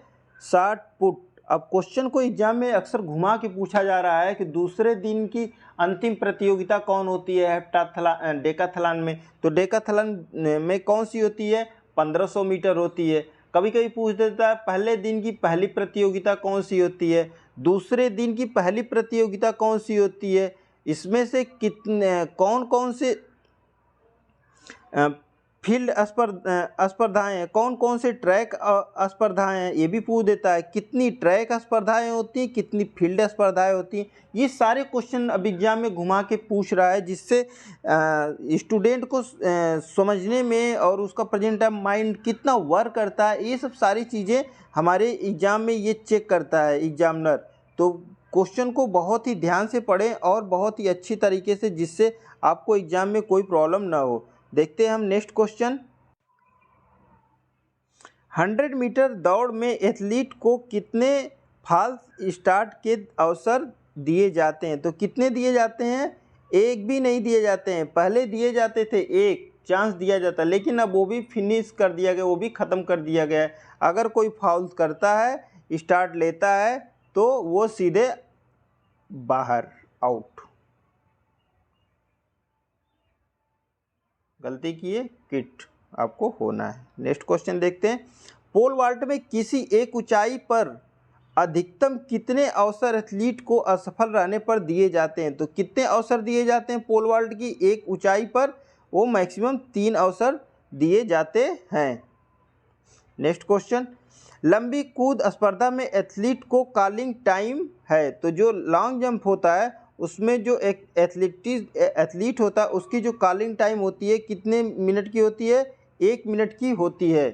शॉट पुट। अब क्वेश्चन को एग्जाम में अक्सर घुमा के पूछा जा रहा है कि दूसरे दिन की अंतिम प्रतियोगिता कौन होती है हेप्टाथलॉन डेकाथलॉन में? तो डेकाथलॉन में कौन सी होती है? 1500 मीटर होती है। कभी कभी पूछ देता है पहले दिन की पहली प्रतियोगिता कौन सी होती है, दूसरे दिन की पहली प्रतियोगिता कौन सी होती है, इसमें से कितने कौन कौन से फील्ड स्पर्धाएँ हैं, कौन कौन से ट्रैक स्पर्धाएँ हैं, ये भी पूछ देता है। कितनी ट्रैक स्पर्धाएँ होती हैं, कितनी फील्ड स्पर्धाएँ होती हैं। ये सारे क्वेश्चन अब एग्जाम में घुमा के पूछ रहा है, जिससे स्टूडेंट को समझने में और उसका प्रेजेंट माइंड कितना वर्क करता है, ये सब सारी चीज़ें हमारे एग्ज़ाम में ये चेक करता है एग्जामिनर। तो क्वेश्चन को बहुत ही ध्यान से पढ़ें और बहुत ही अच्छी तरीके से, जिससे आपको एग्जाम में कोई प्रॉब्लम ना हो। देखते हैं हम नेक्स्ट क्वेश्चन, 100 मीटर दौड़ में एथलीट को कितने फॉल्स स्टार्ट के अवसर दिए जाते हैं? तो कितने दिए जाते हैं? एक भी नहीं दिए जाते हैं। पहले दिए जाते थे, एक चांस दिया जाता, लेकिन अब वो भी फिनिश कर दिया गया, वो भी ख़त्म कर दिया गया है। अगर कोई फाउल करता है, स्टार्ट लेता है, तो वो सीधे बाहर, आउट। गलती किए किट आपको होना है। नेक्स्ट क्वेश्चन देखते हैं, पोल वॉल्ट में किसी एक ऊंचाई पर अधिकतम कितने अवसर एथलीट को असफल रहने पर दिए जाते हैं? तो कितने अवसर दिए जाते हैं पोल वॉल्ट की एक ऊंचाई पर? वो मैक्सिमम 3 अवसर दिए जाते हैं। नेक्स्ट क्वेश्चन, लंबी कूद स्पर्धा में एथलीट को कॉलिंग टाइम है। तो जो लॉन्ग जंप होता है उसमें जो एक एथलीट होता है उसकी जो कॉलिंग टाइम होती है कितने मिनट की होती है? 1 मिनट की होती है।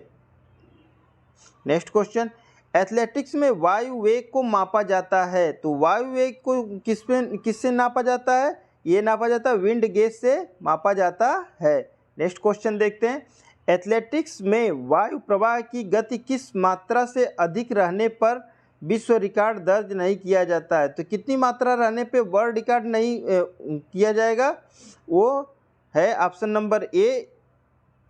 नेक्स्ट क्वेश्चन, एथलेटिक्स में वायु वेग को मापा जाता है, तो वायु वेग को किससे नापा जाता है? ये नापा जाता है विंड गेज से मापा जाता है। नेक्स्ट क्वेश्चन देखते हैं, एथलेटिक्स में वायु प्रवाह की गति किस मात्रा से अधिक रहने पर विश्व रिकॉर्ड दर्ज नहीं किया जाता है? तो कितनी मात्रा रहने पे वर्ल्ड रिकॉर्ड नहीं किया जाएगा? वो है ऑप्शन नंबर ए,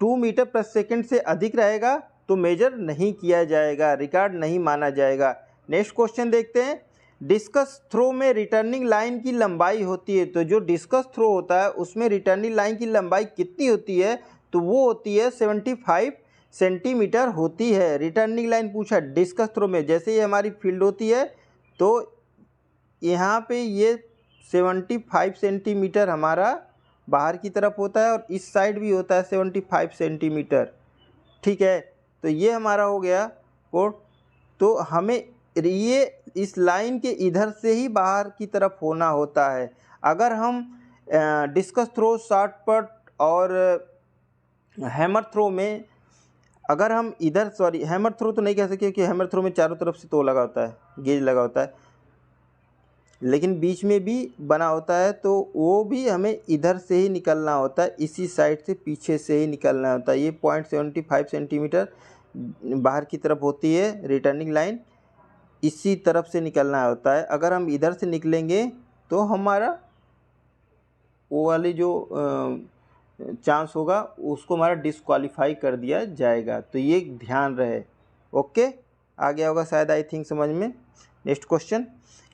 2 मीटर प्रति सेकंड से अधिक रहेगा तो मेजर नहीं किया जाएगा, रिकॉर्ड नहीं माना जाएगा। नेक्स्ट क्वेश्चन देखते हैं, डिस्कस थ्रो में रिटर्निंग लाइन की लंबाई होती है, तो जो डिस्कस थ्रो होता है उसमें रिटर्निंग लाइन की लंबाई कितनी होती है? तो वो होती है 75 सेंटीमीटर होती है। रिटर्निंग लाइन पूछा डिस्कस थ्रो में, जैसे ये हमारी फील्ड होती है तो यहाँ पे ये 75 सेंटीमीटर हमारा बाहर की तरफ होता है और इस साइड भी होता है 75 सेंटीमीटर। ठीक है, तो ये हमारा हो गया कोड। तो हमें ये इस लाइन के इधर से ही बाहर की तरफ होना होता है। अगर हम डिस्कस थ्रो, शॉट पुट और हैमर थ्रो में अगर हम इधर, सॉरी हैमर थ्रो तो नहीं कह सकते क्योंकि हैमर थ्रो में चारों तरफ से तो लगा होता है, गेज लगा होता है, लेकिन बीच में भी बना होता है, तो वो भी हमें इधर से ही निकलना होता है, इसी साइड से पीछे से ही निकलना होता है। ये 0.75 सेंटीमीटर बाहर की तरफ होती है रिटर्निंग लाइन, इसी तरफ से निकलना होता है। अगर हम इधर से निकलेंगे तो हमारा वो वाली जो चांस होगा उसको हमारा डिस्क्वालीफाई कर दिया जाएगा, तो ये ध्यान रहे। ओके, आ गया होगा शायद, आई थिंक समझ में। नेक्स्ट क्वेश्चन,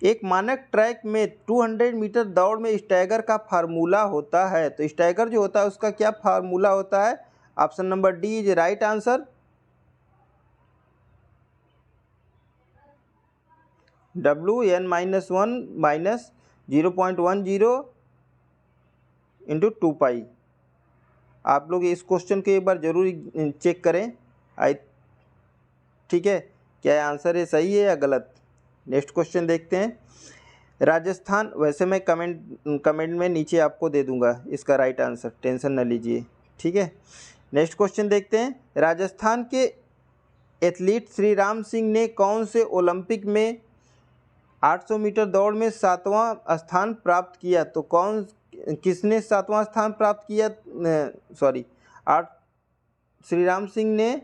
एक मानक ट्रैक में 200 मीटर दौड़ में स्टैगर का फार्मूला होता है, तो स्टैगर जो होता है उसका क्या फार्मूला होता है? Option number D is right answer. WN-1 minus 0.10 into 2 पाई। आप लोग इस क्वेश्चन को एक बार जरूर चेक करें। ठीक है, क्या आंसर है सही है या गलत? नेक्स्ट क्वेश्चन देखते हैं, राजस्थान, वैसे मैं कमेंट में नीचे आपको दे दूंगा इसका राइट आंसर, टेंशन न लीजिए। ठीक है, नेक्स्ट क्वेश्चन देखते हैं, राजस्थान के एथलीट श्री राम सिंह ने कौन से ओलंपिक में 800 मीटर दौड़ में 7वां स्थान प्राप्त किया? तो किसने 7वां स्थान प्राप्त किया? सॉरी, श्री राम सिंह ने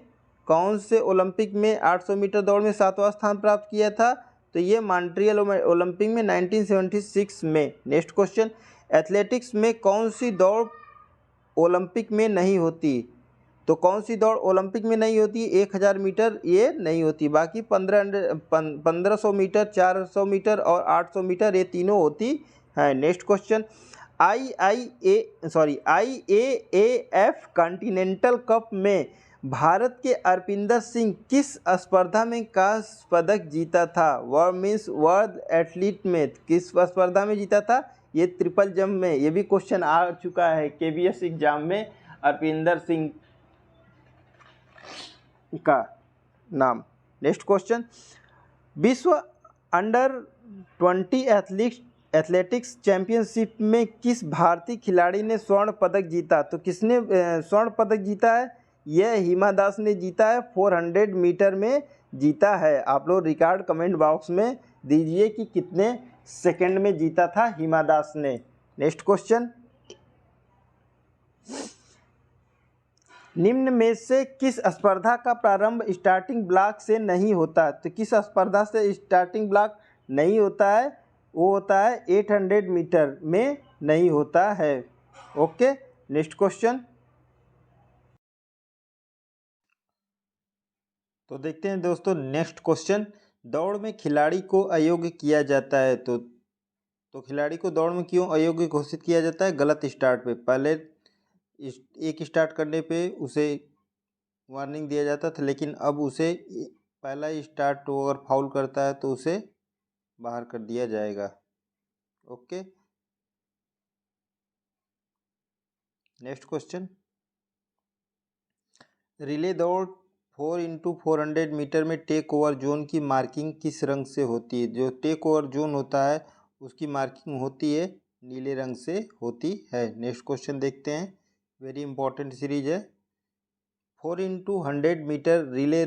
कौन से ओलंपिक में 800 मीटर दौड़ में 7वां स्थान प्राप्त किया था? तो ये मॉन्ट्रियल ओलंपिक में 1976 में। नेक्स्ट क्वेश्चन, एथलेटिक्स में कौन सी दौड़ ओलंपिक में नहीं होती? तो कौन सी दौड़ ओलंपिक में नहीं होती? 1000 मीटर ये नहीं होती, बाकी 1500 मीटर, 400 मीटर और 800 मीटर ये तीनों होती हैं। Next question, IAAF continental cup में भारत के अर्पिंदर सिंह किस स्पर्धा में कांस्य पदक जीता था? वर्ल्ड एथलीट में किस स्पर्धा में जीता था? ये ट्रिपल जंप में। ये भी क्वेश्चन आ चुका है KBS एग्जाम में, अर्पिंदर सिंह का नाम। नेक्स्ट क्वेश्चन, विश्व अंडर-20 एथलेटिक्स चैंपियनशिप में किस भारतीय खिलाड़ी ने स्वर्ण पदक जीता? तो किसने स्वर्ण पदक जीता है? यह हिमा दास ने जीता है, 400 मीटर में जीता है। आप लोग रिकॉर्ड कमेंट बॉक्स में दीजिए कि कितने सेकंड में जीता था हिमा दास ने। नेक्स्ट क्वेश्चन, निम्न में से किस स्पर्धा का प्रारंभ स्टार्टिंग ब्लॉक से नहीं होता? तो किस स्पर्धा से स्टार्टिंग ब्लॉक नहीं होता है? वो होता है 800 मीटर में नहीं होता है। Okay, next question. तो देखते हैं दोस्तों नेक्स्ट क्वेश्चन, दौड़ में खिलाड़ी को अयोग्य किया जाता है, तो खिलाड़ी को दौड़ में क्यों अयोग्य घोषित किया जाता है? गलत स्टार्ट पे, पहले एक स्टार्ट करने पे उसे वार्निंग दिया जाता था, लेकिन अब उसे पहला स्टार्ट अगर फाउल करता है तो उसे बाहर कर दिया जाएगा। ओके, नेक्स्ट क्वेश्चन, रिले दौड़ 4x400 मीटर में टेक ओवर जोन की मार्किंग किस रंग से होती है? जो टेक ओवर जोन होता है उसकी मार्किंग होती है नीले रंग से होती है। नेक्स्ट क्वेश्चन देखते हैं, वेरी इंपॉर्टेंट सीरीज है। 4x100 मीटर रिले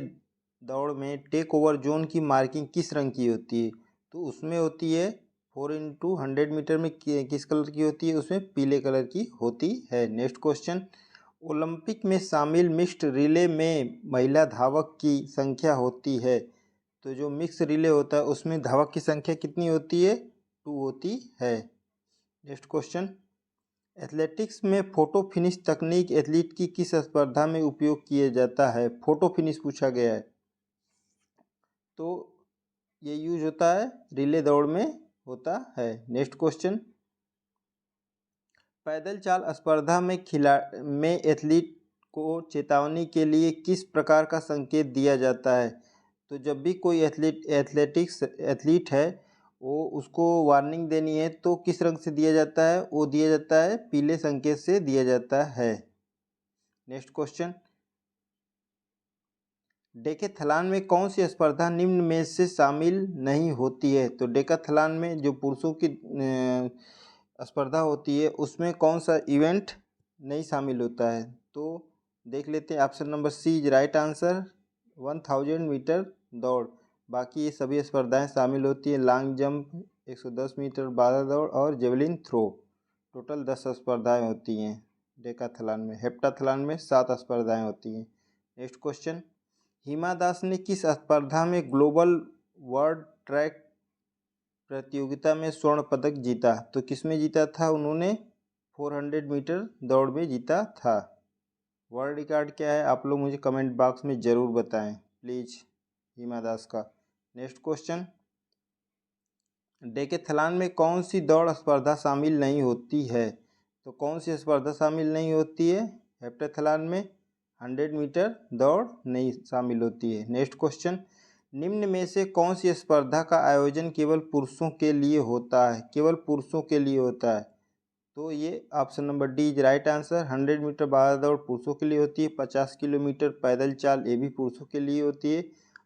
दौड़ में टेक ओवर जोन की मार्किंग किस रंग की होती है? तो उसमें होती है 4x100 मीटर में किस कलर की होती है? उसमें पीले कलर की होती है। नेक्स्ट क्वेश्चन, ओलंपिक में शामिल मिक्स्ड रिले में महिला धावक की संख्या होती है, तो जो मिक्स रिले होता है उसमें धावक की संख्या कितनी होती है? 2 होती है। नेक्स्ट क्वेश्चन, एथलेटिक्स में फोटो फिनिश तकनीक एथलीट की किस स्पर्धा में उपयोग किया जाता है? फोटो फिनिश पूछा गया है, तो ये यूज होता है रिले दौड़ में होता है। नेक्स्ट क्वेश्चन, पैदल चाल स्पर्धा में एथलीट को चेतावनी के लिए किस प्रकार का संकेत दिया जाता है? तो जब भी कोई एथलीट है वो उसको वार्निंग देनी है तो किस रंग से दिया जाता है? वो दिया जाता है पीले संकेत से दिया जाता है। नेक्स्ट क्वेश्चन, डेकाथलॉन में कौन सी स्पर्धा निम्न में से शामिल नहीं होती है? तो डेकाथलॉन में जो पुरुषों की स्पर्धा होती है उसमें कौन सा इवेंट नहीं शामिल होता है? तो देख लेते हैं, option number C is right answer, 1000 metre दौड़। बाकी ये सभी स्पर्धाएं शामिल होती है, लॉन्ग जंप, 110 मीटर बारह दौड़ और जेवलिन थ्रो। टोटल 10 स्पर्धाएं होती हैं डेकाथलॉन में। हेप्टाथलॉन में 7 स्पर्धाएं होती हैं। नेक्स्ट क्वेश्चन, हिमा दास ने किस स्पर्धा में ग्लोबल वर्ल्ड ट्रैक प्रतियोगिता में स्वर्ण पदक जीता? तो किस में जीता था? उन्होंने 400 मीटर दौड़ में जीता था। वर्ल्ड रिकॉर्ड क्या है आप लोग मुझे कमेंट बॉक्स में ज़रूर बताएं प्लीज़, हिमा दास का। नेक्स्ट क्वेश्चन, डेकाथलॉन में कौन सी दौड़ स्पर्धा शामिल नहीं होती है? तो कौन सी स्पर्धा शामिल नहीं होती है? हेप्टाथलॉन में 100 मीटर दौड़ नहीं शामिल होती है। नेक्स्ट क्वेश्चन, निम्न में से कौन सी स्पर्धा का आयोजन केवल पुरुषों के लिए होता है? केवल पुरुषों के लिए होता है, तो ये option number D is right answer. 100 metre बारह दौड़ पुरुषों के लिए होती है, 50 किलोमीटर पैदल चाल ये भी पुरुषों के लिए होती है,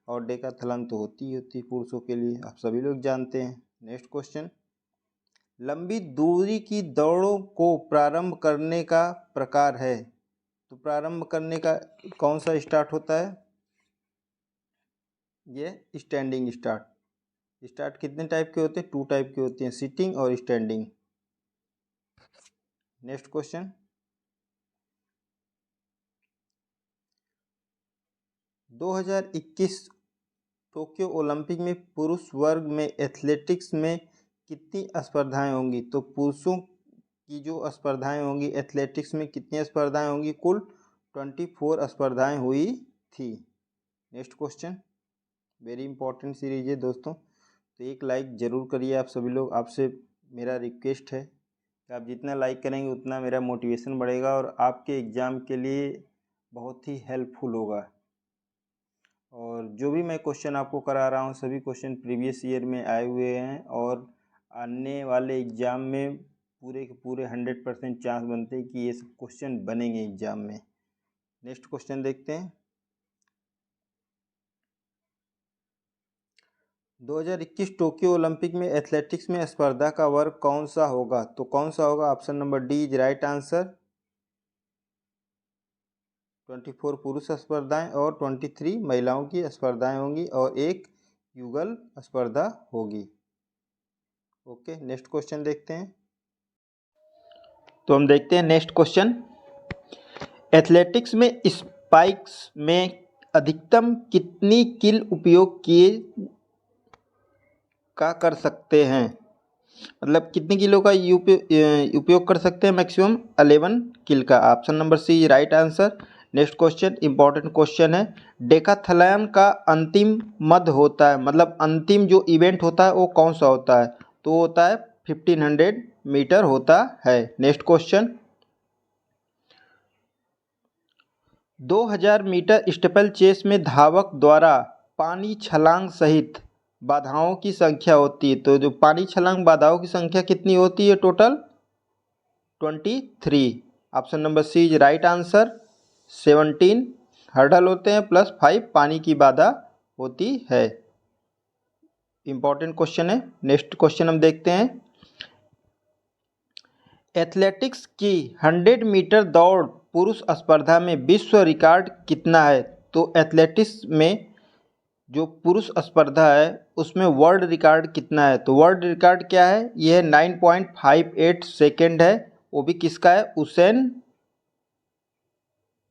और डेकाथलॉन तो होती है पुरुषों के लिए, आप सभी लोग जानते हैं। नेक्स्ट क्वेश्चन, लंबी दूरी की दौड़ों को प्रारंभ करने का प्रकार है? तो प्रारंभ करने का कौन सा स्टार्ट होता है? ये स्टैंडिंग स्टार्ट कितने टाइप के होते हैं? 2 टाइप के होते हैं, सिटिंग और standing. Next question, 2021 Tokyo Olympic में पुरुष वर्ग में एथलेटिक्स में कितनी स्पर्धाएं होंगी? तो पुरुषों की जो स्पर्धाएं होंगी एथलेटिक्स में कितनी स्पर्धाएं होंगी? कुल 24 स्पर्धाएं हुई थी। Next question, very important series है दोस्तों, तो एक लाइक ज़रूर करिए आप सभी लोग, आपसे मेरा रिक्वेस्ट है कि आप जितना लाइक करेंगे उतना मेरा मोटिवेशन बढ़ेगा और आपके एग्ज़ाम के लिए बहुत ही हेल्पफुल होगा। और जो भी मैं क्वेश्चन आपको करा रहा हूँ सभी क्वेश्चन प्रीवियस ईयर में आए हुए हैं और आने वाले एग्ज़ाम में पूरे के पूरे 100% चांस बनते हैं कि ये सब क्वेश्चन बनेंगे एग्ज़ाम में। नेक्स्ट क्वेश्चन देखते हैं, 2021 टोक्यो ओलंपिक में एथलेटिक्स में स्पर्धा का वर्ग कौन सा होगा? तो कौन सा होगा? Option number D is right answer, 24 पुरुष स्पर्धाएं और 23 महिलाओं की स्पर्धाएं होंगी और एक युगल स्पर्धा होगी। ओके, नेक्स्ट क्वेश्चन देखते हैं। तो हम देखते हैं नेक्स्ट क्वेश्चन, एथलेटिक्स में स्पाइक्स में अधिकतम कितनी किल उपयोग किए का कर सकते हैं? मतलब कितने किलो का उपयोग कर सकते हैं? मैक्सिमम 11 किल का। Option number C right answer. Next question important question है, डेकाथलॉन का अंतिम मध्य होता है, मतलब अंतिम जो इवेंट होता है वो कौन सा होता है? तो होता है 1500 मीटर होता है। Next question, 2000 metre steeple chase में धावक द्वारा पानी छलांग सहित बाधाओं की संख्या होती है, तो जो पानी छलांग बाधाओं की संख्या कितनी होती है? Total 23। Option number C is right answer. 17 hurdle होते हैं प्लस 5 पानी की बाधा होती है। इंपॉर्टेंट क्वेश्चन है। नेक्स्ट क्वेश्चन हम देखते हैं, एथलेटिक्स की 100 मीटर दौड़ पुरुष स्पर्धा में विश्व रिकॉर्ड कितना है? तो एथलेटिक्स में जो पुरुष स्पर्धा है उसमें वर्ल्ड रिकॉर्ड कितना है? तो वर्ल्ड रिकॉर्ड क्या है? ये है 9.58 सेकेंड है। वो भी किसका है? उसेन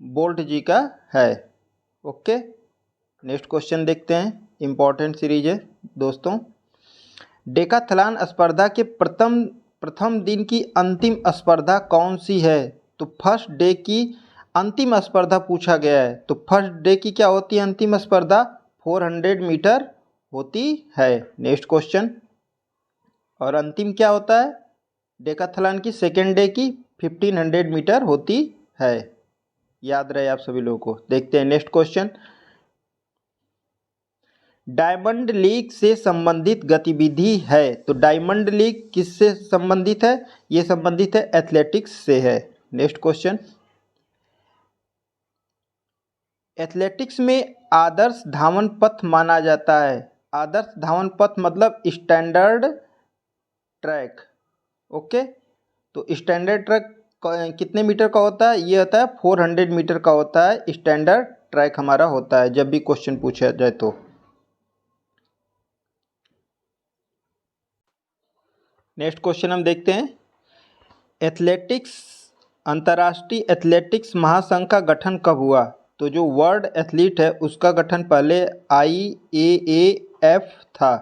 बोल्ट जी का है। ओके, नेक्स्ट क्वेश्चन देखते हैं। इम्पॉर्टेंट सीरीज है दोस्तों। डेकाथलॉन स्पर्धा के प्रथम दिन की अंतिम स्पर्धा कौन सी है? तो फर्स्ट डे की अंतिम स्पर्धा पूछा गया है। तो फर्स्ट डे की क्या होती है अंतिम स्पर्धा? 400 मीटर होती है। Next question. और अंतिम क्या होता है डेकाथलॉन की? सेकेंड डे की 1500 मीटर होती है। याद रहे आप सभी लोगों को। देखते हैं नेक्स्ट क्वेश्चन। डायमंड लीग से संबंधित गतिविधि है। तो डायमंड लीग किससे संबंधित है? ये संबंधित है एथलेटिक्स से है। Next question. एथलेटिक्स में आदर्श धावन पथ माना जाता है। आदर्श धावन पथ मतलब स्टैंडर्ड ट्रैक। ओके, तो स्टैंडर्ड ट्रैक कितने मीटर का होता है? ये होता है 400 मीटर का होता है स्टैंडर्ड ट्रैक हमारा होता है, जब भी क्वेश्चन पूछा जाए तो। नेक्स्ट क्वेश्चन हम देखते हैं। एथलेटिक्स अंतर्राष्ट्रीय एथलेटिक्स महासंघ का गठन कब हुआ? तो जो वर्ल्ड एथलीट है उसका गठन पहले IAAF था।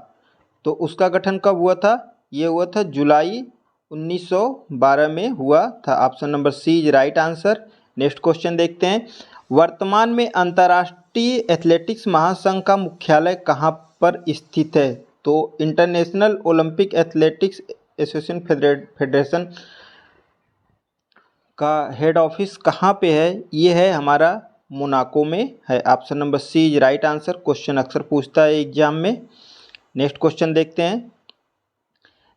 तो उसका गठन कब हुआ था? ये हुआ था जुलाई 1912 में हुआ था। Option number C is right answer. Next question देखते हैं। वर्तमान में अंतर्राष्ट्रीय एथलेटिक्स महासंघ का मुख्यालय कहाँ पर स्थित है? तो International Olympic athletics association federation का हेड ऑफिस कहाँ पे है? ये है हमारा मोनाको में है। Option number C is right answer. Question अक्सर पूछता है एग्जाम में। नेक्स्ट क्वेश्चन देखते हैं।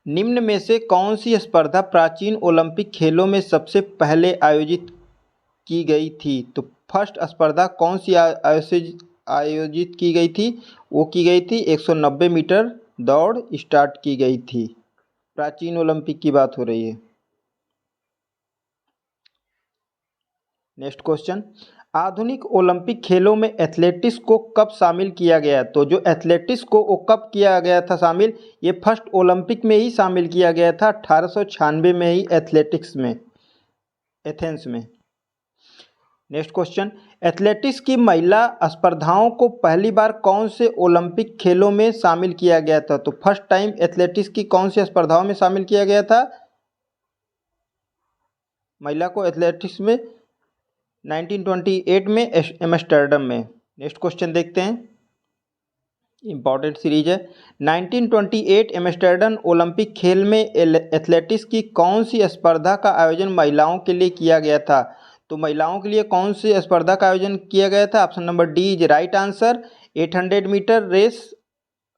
निम्न में से कौन सी स्पर्धा प्राचीन ओलंपिक खेलों में सबसे पहले आयोजित की गई थी? तो फर्स्ट स्पर्धा कौन सी आयोजित की गई थी? वो की गई थी 190 मीटर दौड़ स्टार्ट की गई थी। प्राचीन ओलंपिक की बात हो रही है। Next question. आधुनिक ओलंपिक खेलों में एथलेटिक्स को कब शामिल किया गया? तो जो एथलेटिक्स को वो कब किया गया था शामिल? ये फर्स्ट ओलंपिक में ही शामिल किया गया था 1896 में ही एथलेटिक्स में, एथेंस में। Next question. एथलेटिक्स की महिला स्पर्धाओं को पहली बार कौन से ओलंपिक खेलों में शामिल किया गया था? तो फर्स्ट टाइम एथलेटिक्स की कौन सी स्पर्धाओं में शामिल किया गया था महिला को एथलेटिक्स में? 1928 में एम्स्टर्डम में। नेक्स्ट क्वेश्चन देखते हैं। इंपॉर्टेंट सीरीज है। 1928 एम्स्टर्डम ओलंपिक खेल में एथलेटिक्स की कौन सी स्पर्धा का आयोजन महिलाओं के लिए किया गया था? तो महिलाओं के लिए कौन सी स्पर्धा का आयोजन किया गया था? Option number D is right answer. 800 metre race,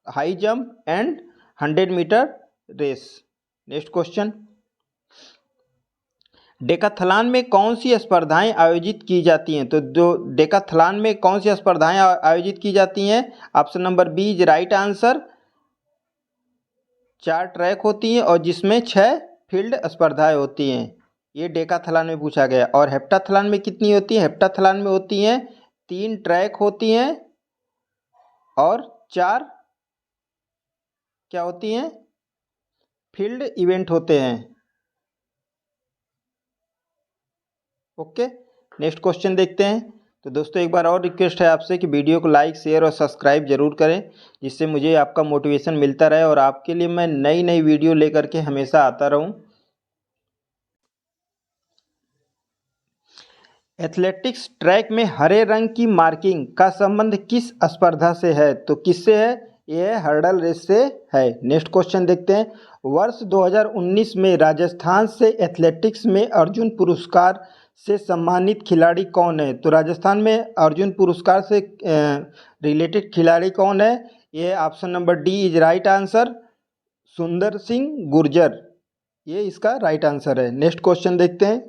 high jump and 100 metre race. Next question. Decathlon में कौन सी स्पर्धाएं आयोजित की जाती हैं? तो जो डेकाथलॉन में कौन सी स्पर्धाएं आयोजित की जाती हैं? Option number B is right answer. 4 track होती हैं और जिसमें 6 फील्ड स्पर्धाएं होती हैं। ये डेकाथलॉन में पूछा गया। और हेप्टाथलॉन में कितनी होती है? हेप्टाथलॉन में होती हैं 3 ट्रैक होती हैं और 4 क्या होती हैं? फील्ड इवेंट होते हैं। ओके, नेक्स्ट क्वेश्चन देखते हैं। तो दोस्तों एक बार और रिक्वेस्ट है आपसे कि वीडियो को लाइक, शेयर और सब्सक्राइब जरूर करें, जिससे मुझे आपका मोटिवेशन मिलता रहे और आपके लिए मैं नई नई वीडियो लेकर के हमेशा आता रहूं। एथलेटिक्स ट्रैक में हरे रंग की मार्किंग का संबंध किस स्पर्धा से है? तो किससे है? यह हर्डल रेस से है। नेक्स्ट क्वेश्चन देखते हैं। वर्ष 2019 में राजस्थान से एथलेटिक्स में अर्जुन पुरस्कार से सम्मानित खिलाड़ी कौन है? तो राजस्थान में अर्जुन पुरस्कार से रिलेटेड खिलाड़ी कौन है? ये option number D is right answer. सुंदर सिंह गुर्जर, ये इसका राइट आंसर है। नेक्स्ट क्वेश्चन देखते हैं।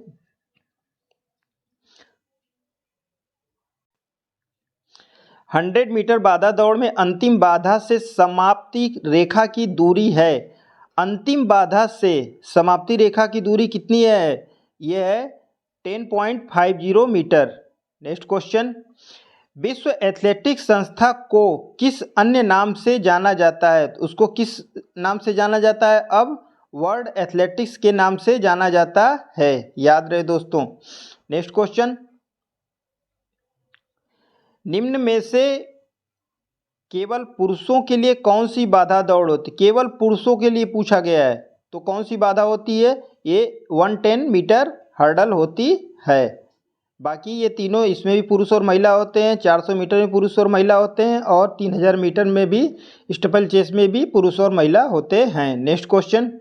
100 मीटर बाधा दौड़ में अंतिम बाधा से समाप्ति रेखा की दूरी है। अंतिम बाधा से समाप्ति रेखा की दूरी कितनी है? यह है 10.50 मीटर। नेक्स्ट क्वेश्चन, विश्व एथलेटिक्स संस्था को किस अन्य नाम से जाना जाता है? उसको किस नाम से जाना जाता है? अब वर्ल्ड एथलेटिक्स के नाम से जाना जाता है, याद रहे दोस्तों। नेक्स्ट क्वेश्चन, निम्न में से केवल पुरुषों के लिए कौन सी बाधा दौड़ होती है? केवल पुरुषों के लिए पूछा गया है, तो कौन सी बाधा होती है? ये 110 मीटर हर्डल होती है। बाकी ये तीनों, इसमें भी पुरुष और महिला होते हैं, 400 मीटर में पुरुष और महिला होते हैं, और 3000 मीटर में भी स्टीपल चेस में भी पुरुष और महिला होते हैं। नेक्स्ट क्वेश्चन,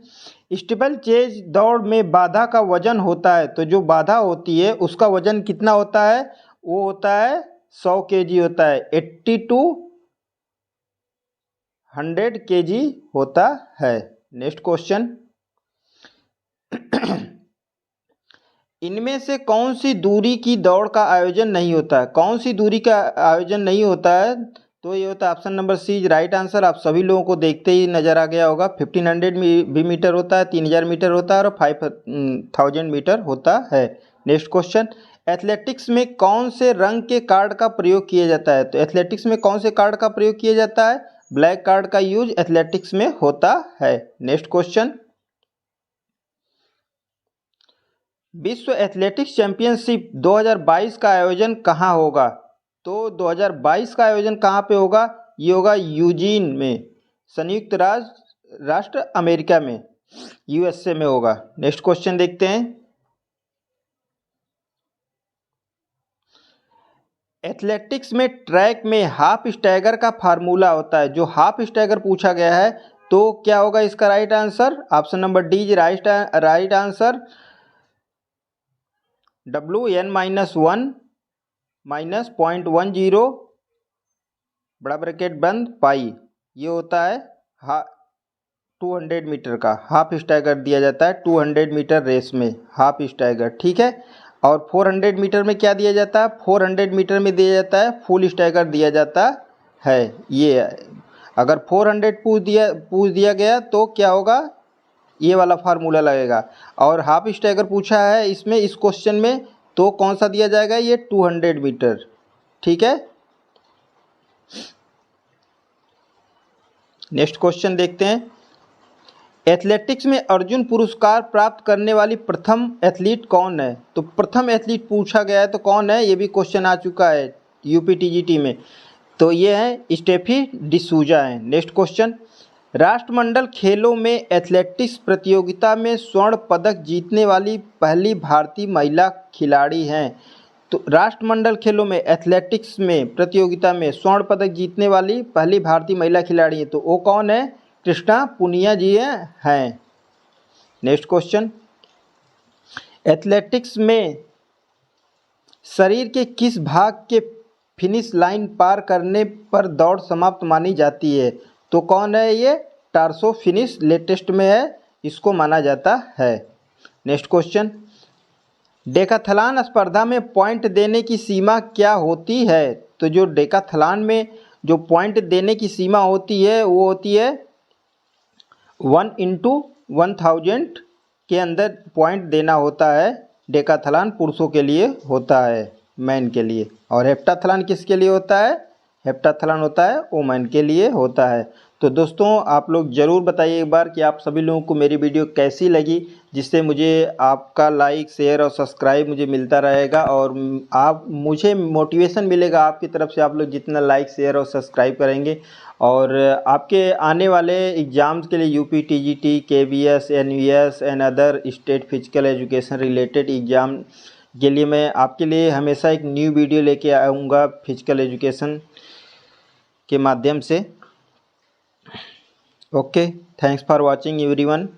स्टीपल चेस दौड़ में बाधा का वजन होता है, तो जो बाधा होती है उसका वजन कितना होता है? वो होता है 100 kg होता है, 80 to 100 kg होता है। नेक्स्ट क्वेश्चन, इनमें से कौन सी दूरी की दौड़ का आयोजन नहीं होता है? कौन सी दूरी का आयोजन नहीं होता है? तो ये होता है option number C, right answer. आप सभी लोगों को देखते ही नजर आ गया होगा। 1500 भी मीटर होता है, 3000 मीटर होता है, और 5000 मीटर होता है। नेक्स्ट क्वेश्चन, एथलेटिक्स में कौन से रंग के कार्ड का प्रयोग किया जाता है? तो एथलेटिक्स में कौन से कार्ड का प्रयोग किया जाता है? ब्लैक कार्ड का यूज एथलेटिक्स में होता है। नेक्स्ट क्वेश्चन, विश्व एथलेटिक्स चैंपियनशिप 2022 का आयोजन कहाँ होगा? तो 2022 का आयोजन कहाँ पे होगा? ये होगा यूजीन में, संयुक्त राष्ट्र अमेरिका में, यूएसए में होगा। नेक्स्ट क्वेश्चन देखते हैं, एथलेटिक्स में ट्रैक में हाफ स्टैगर का फार्मूला होता है। जो हाफ स्टैगर पूछा गया है, तो क्या होगा इसका right answer? Option number D is right answer. WN-1 minus 0.10 बड़ा ब्रैकेट बंद पाई, ये होता है 200 मीटर का हाफ स्टैगर दिया जाता है 200 मीटर रेस में, हाफ स्टैगर, ठीक है। और 400 मीटर में क्या दिया जाता है? 400 मीटर में दिया जाता है फुल स्टैगर दिया जाता है। ये अगर 400 पूछ दिया गया तो क्या होगा? ये वाला फार्मूला लगेगा। और हाफ स्टैगर पूछा है इसमें, इस क्वेश्चन में, तो कौन सा दिया जाएगा? ये 200 मीटर, ठीक है। नेक्स्ट क्वेश्चन देखते हैं, एथलेटिक्स में अर्जुन पुरस्कार प्राप्त करने वाली प्रथम एथलीट कौन है? तो प्रथम एथलीट पूछा गया है, तो कौन है? ये भी क्वेश्चन आ चुका है यूपीटीजीटी में, तो ये है स्टेफी डिसूजा है। नेक्स्ट क्वेश्चन, राष्ट्रमंडल खेलों में एथलेटिक्स प्रतियोगिता में स्वर्ण पदक जीतने वाली पहली भारतीय महिला खिलाड़ी हैं। तो राष्ट्रमंडल खेलों में एथलेटिक्स में प्रतियोगिता में स्वर्ण पदक जीतने वाली पहली भारतीय महिला खिलाड़ी है, तो वो कौन है? कृष्णा पुनिया जी हैं। नेक्स्ट क्वेश्चन, एथलेटिक्स में शरीर के किस भाग के फिनिश लाइन पार करने पर दौड़ समाप्त मानी जाती है? तो कौन है ये? टार्सो फिनिश लेटेस्ट में है, इसको माना जाता है। नेक्स्ट क्वेश्चन, डेकाथलॉन स्पर्धा में पॉइंट देने की सीमा क्या होती है? तो जो डेकाथलॉन में जो पॉइंट देने की सीमा होती है वो होती है 1/1000 के अंदर पॉइंट देना होता है। डेकाथलॉन पुरुषों के लिए होता है, मैन के लिए। और हेप्टाथलॉन किसके लिए होता है? हेप्टाथलॉन होता है वुमेन के लिए होता है। तो दोस्तों, आप लोग ज़रूर बताइए एक बार कि आप सभी लोगों को मेरी वीडियो कैसी लगी, जिससे मुझे आपका लाइक, शेयर और सब्सक्राइब मुझे मिलता रहेगा, और आप मुझे मोटिवेशन मिलेगा आपकी तरफ से। आप लोग जितना लाइक, शेयर और सब्सक्राइब करेंगे, और आपके आने वाले एग्ज़ाम्स के लिए UPTGT, KVS, NVS and other state physical education related exam के लिए मैं आपके लिए हमेशा एक न्यू वीडियो लेके आऊँगा फिजिकल एजुकेशन के माध्यम से। Okay, thanks for watching everyone.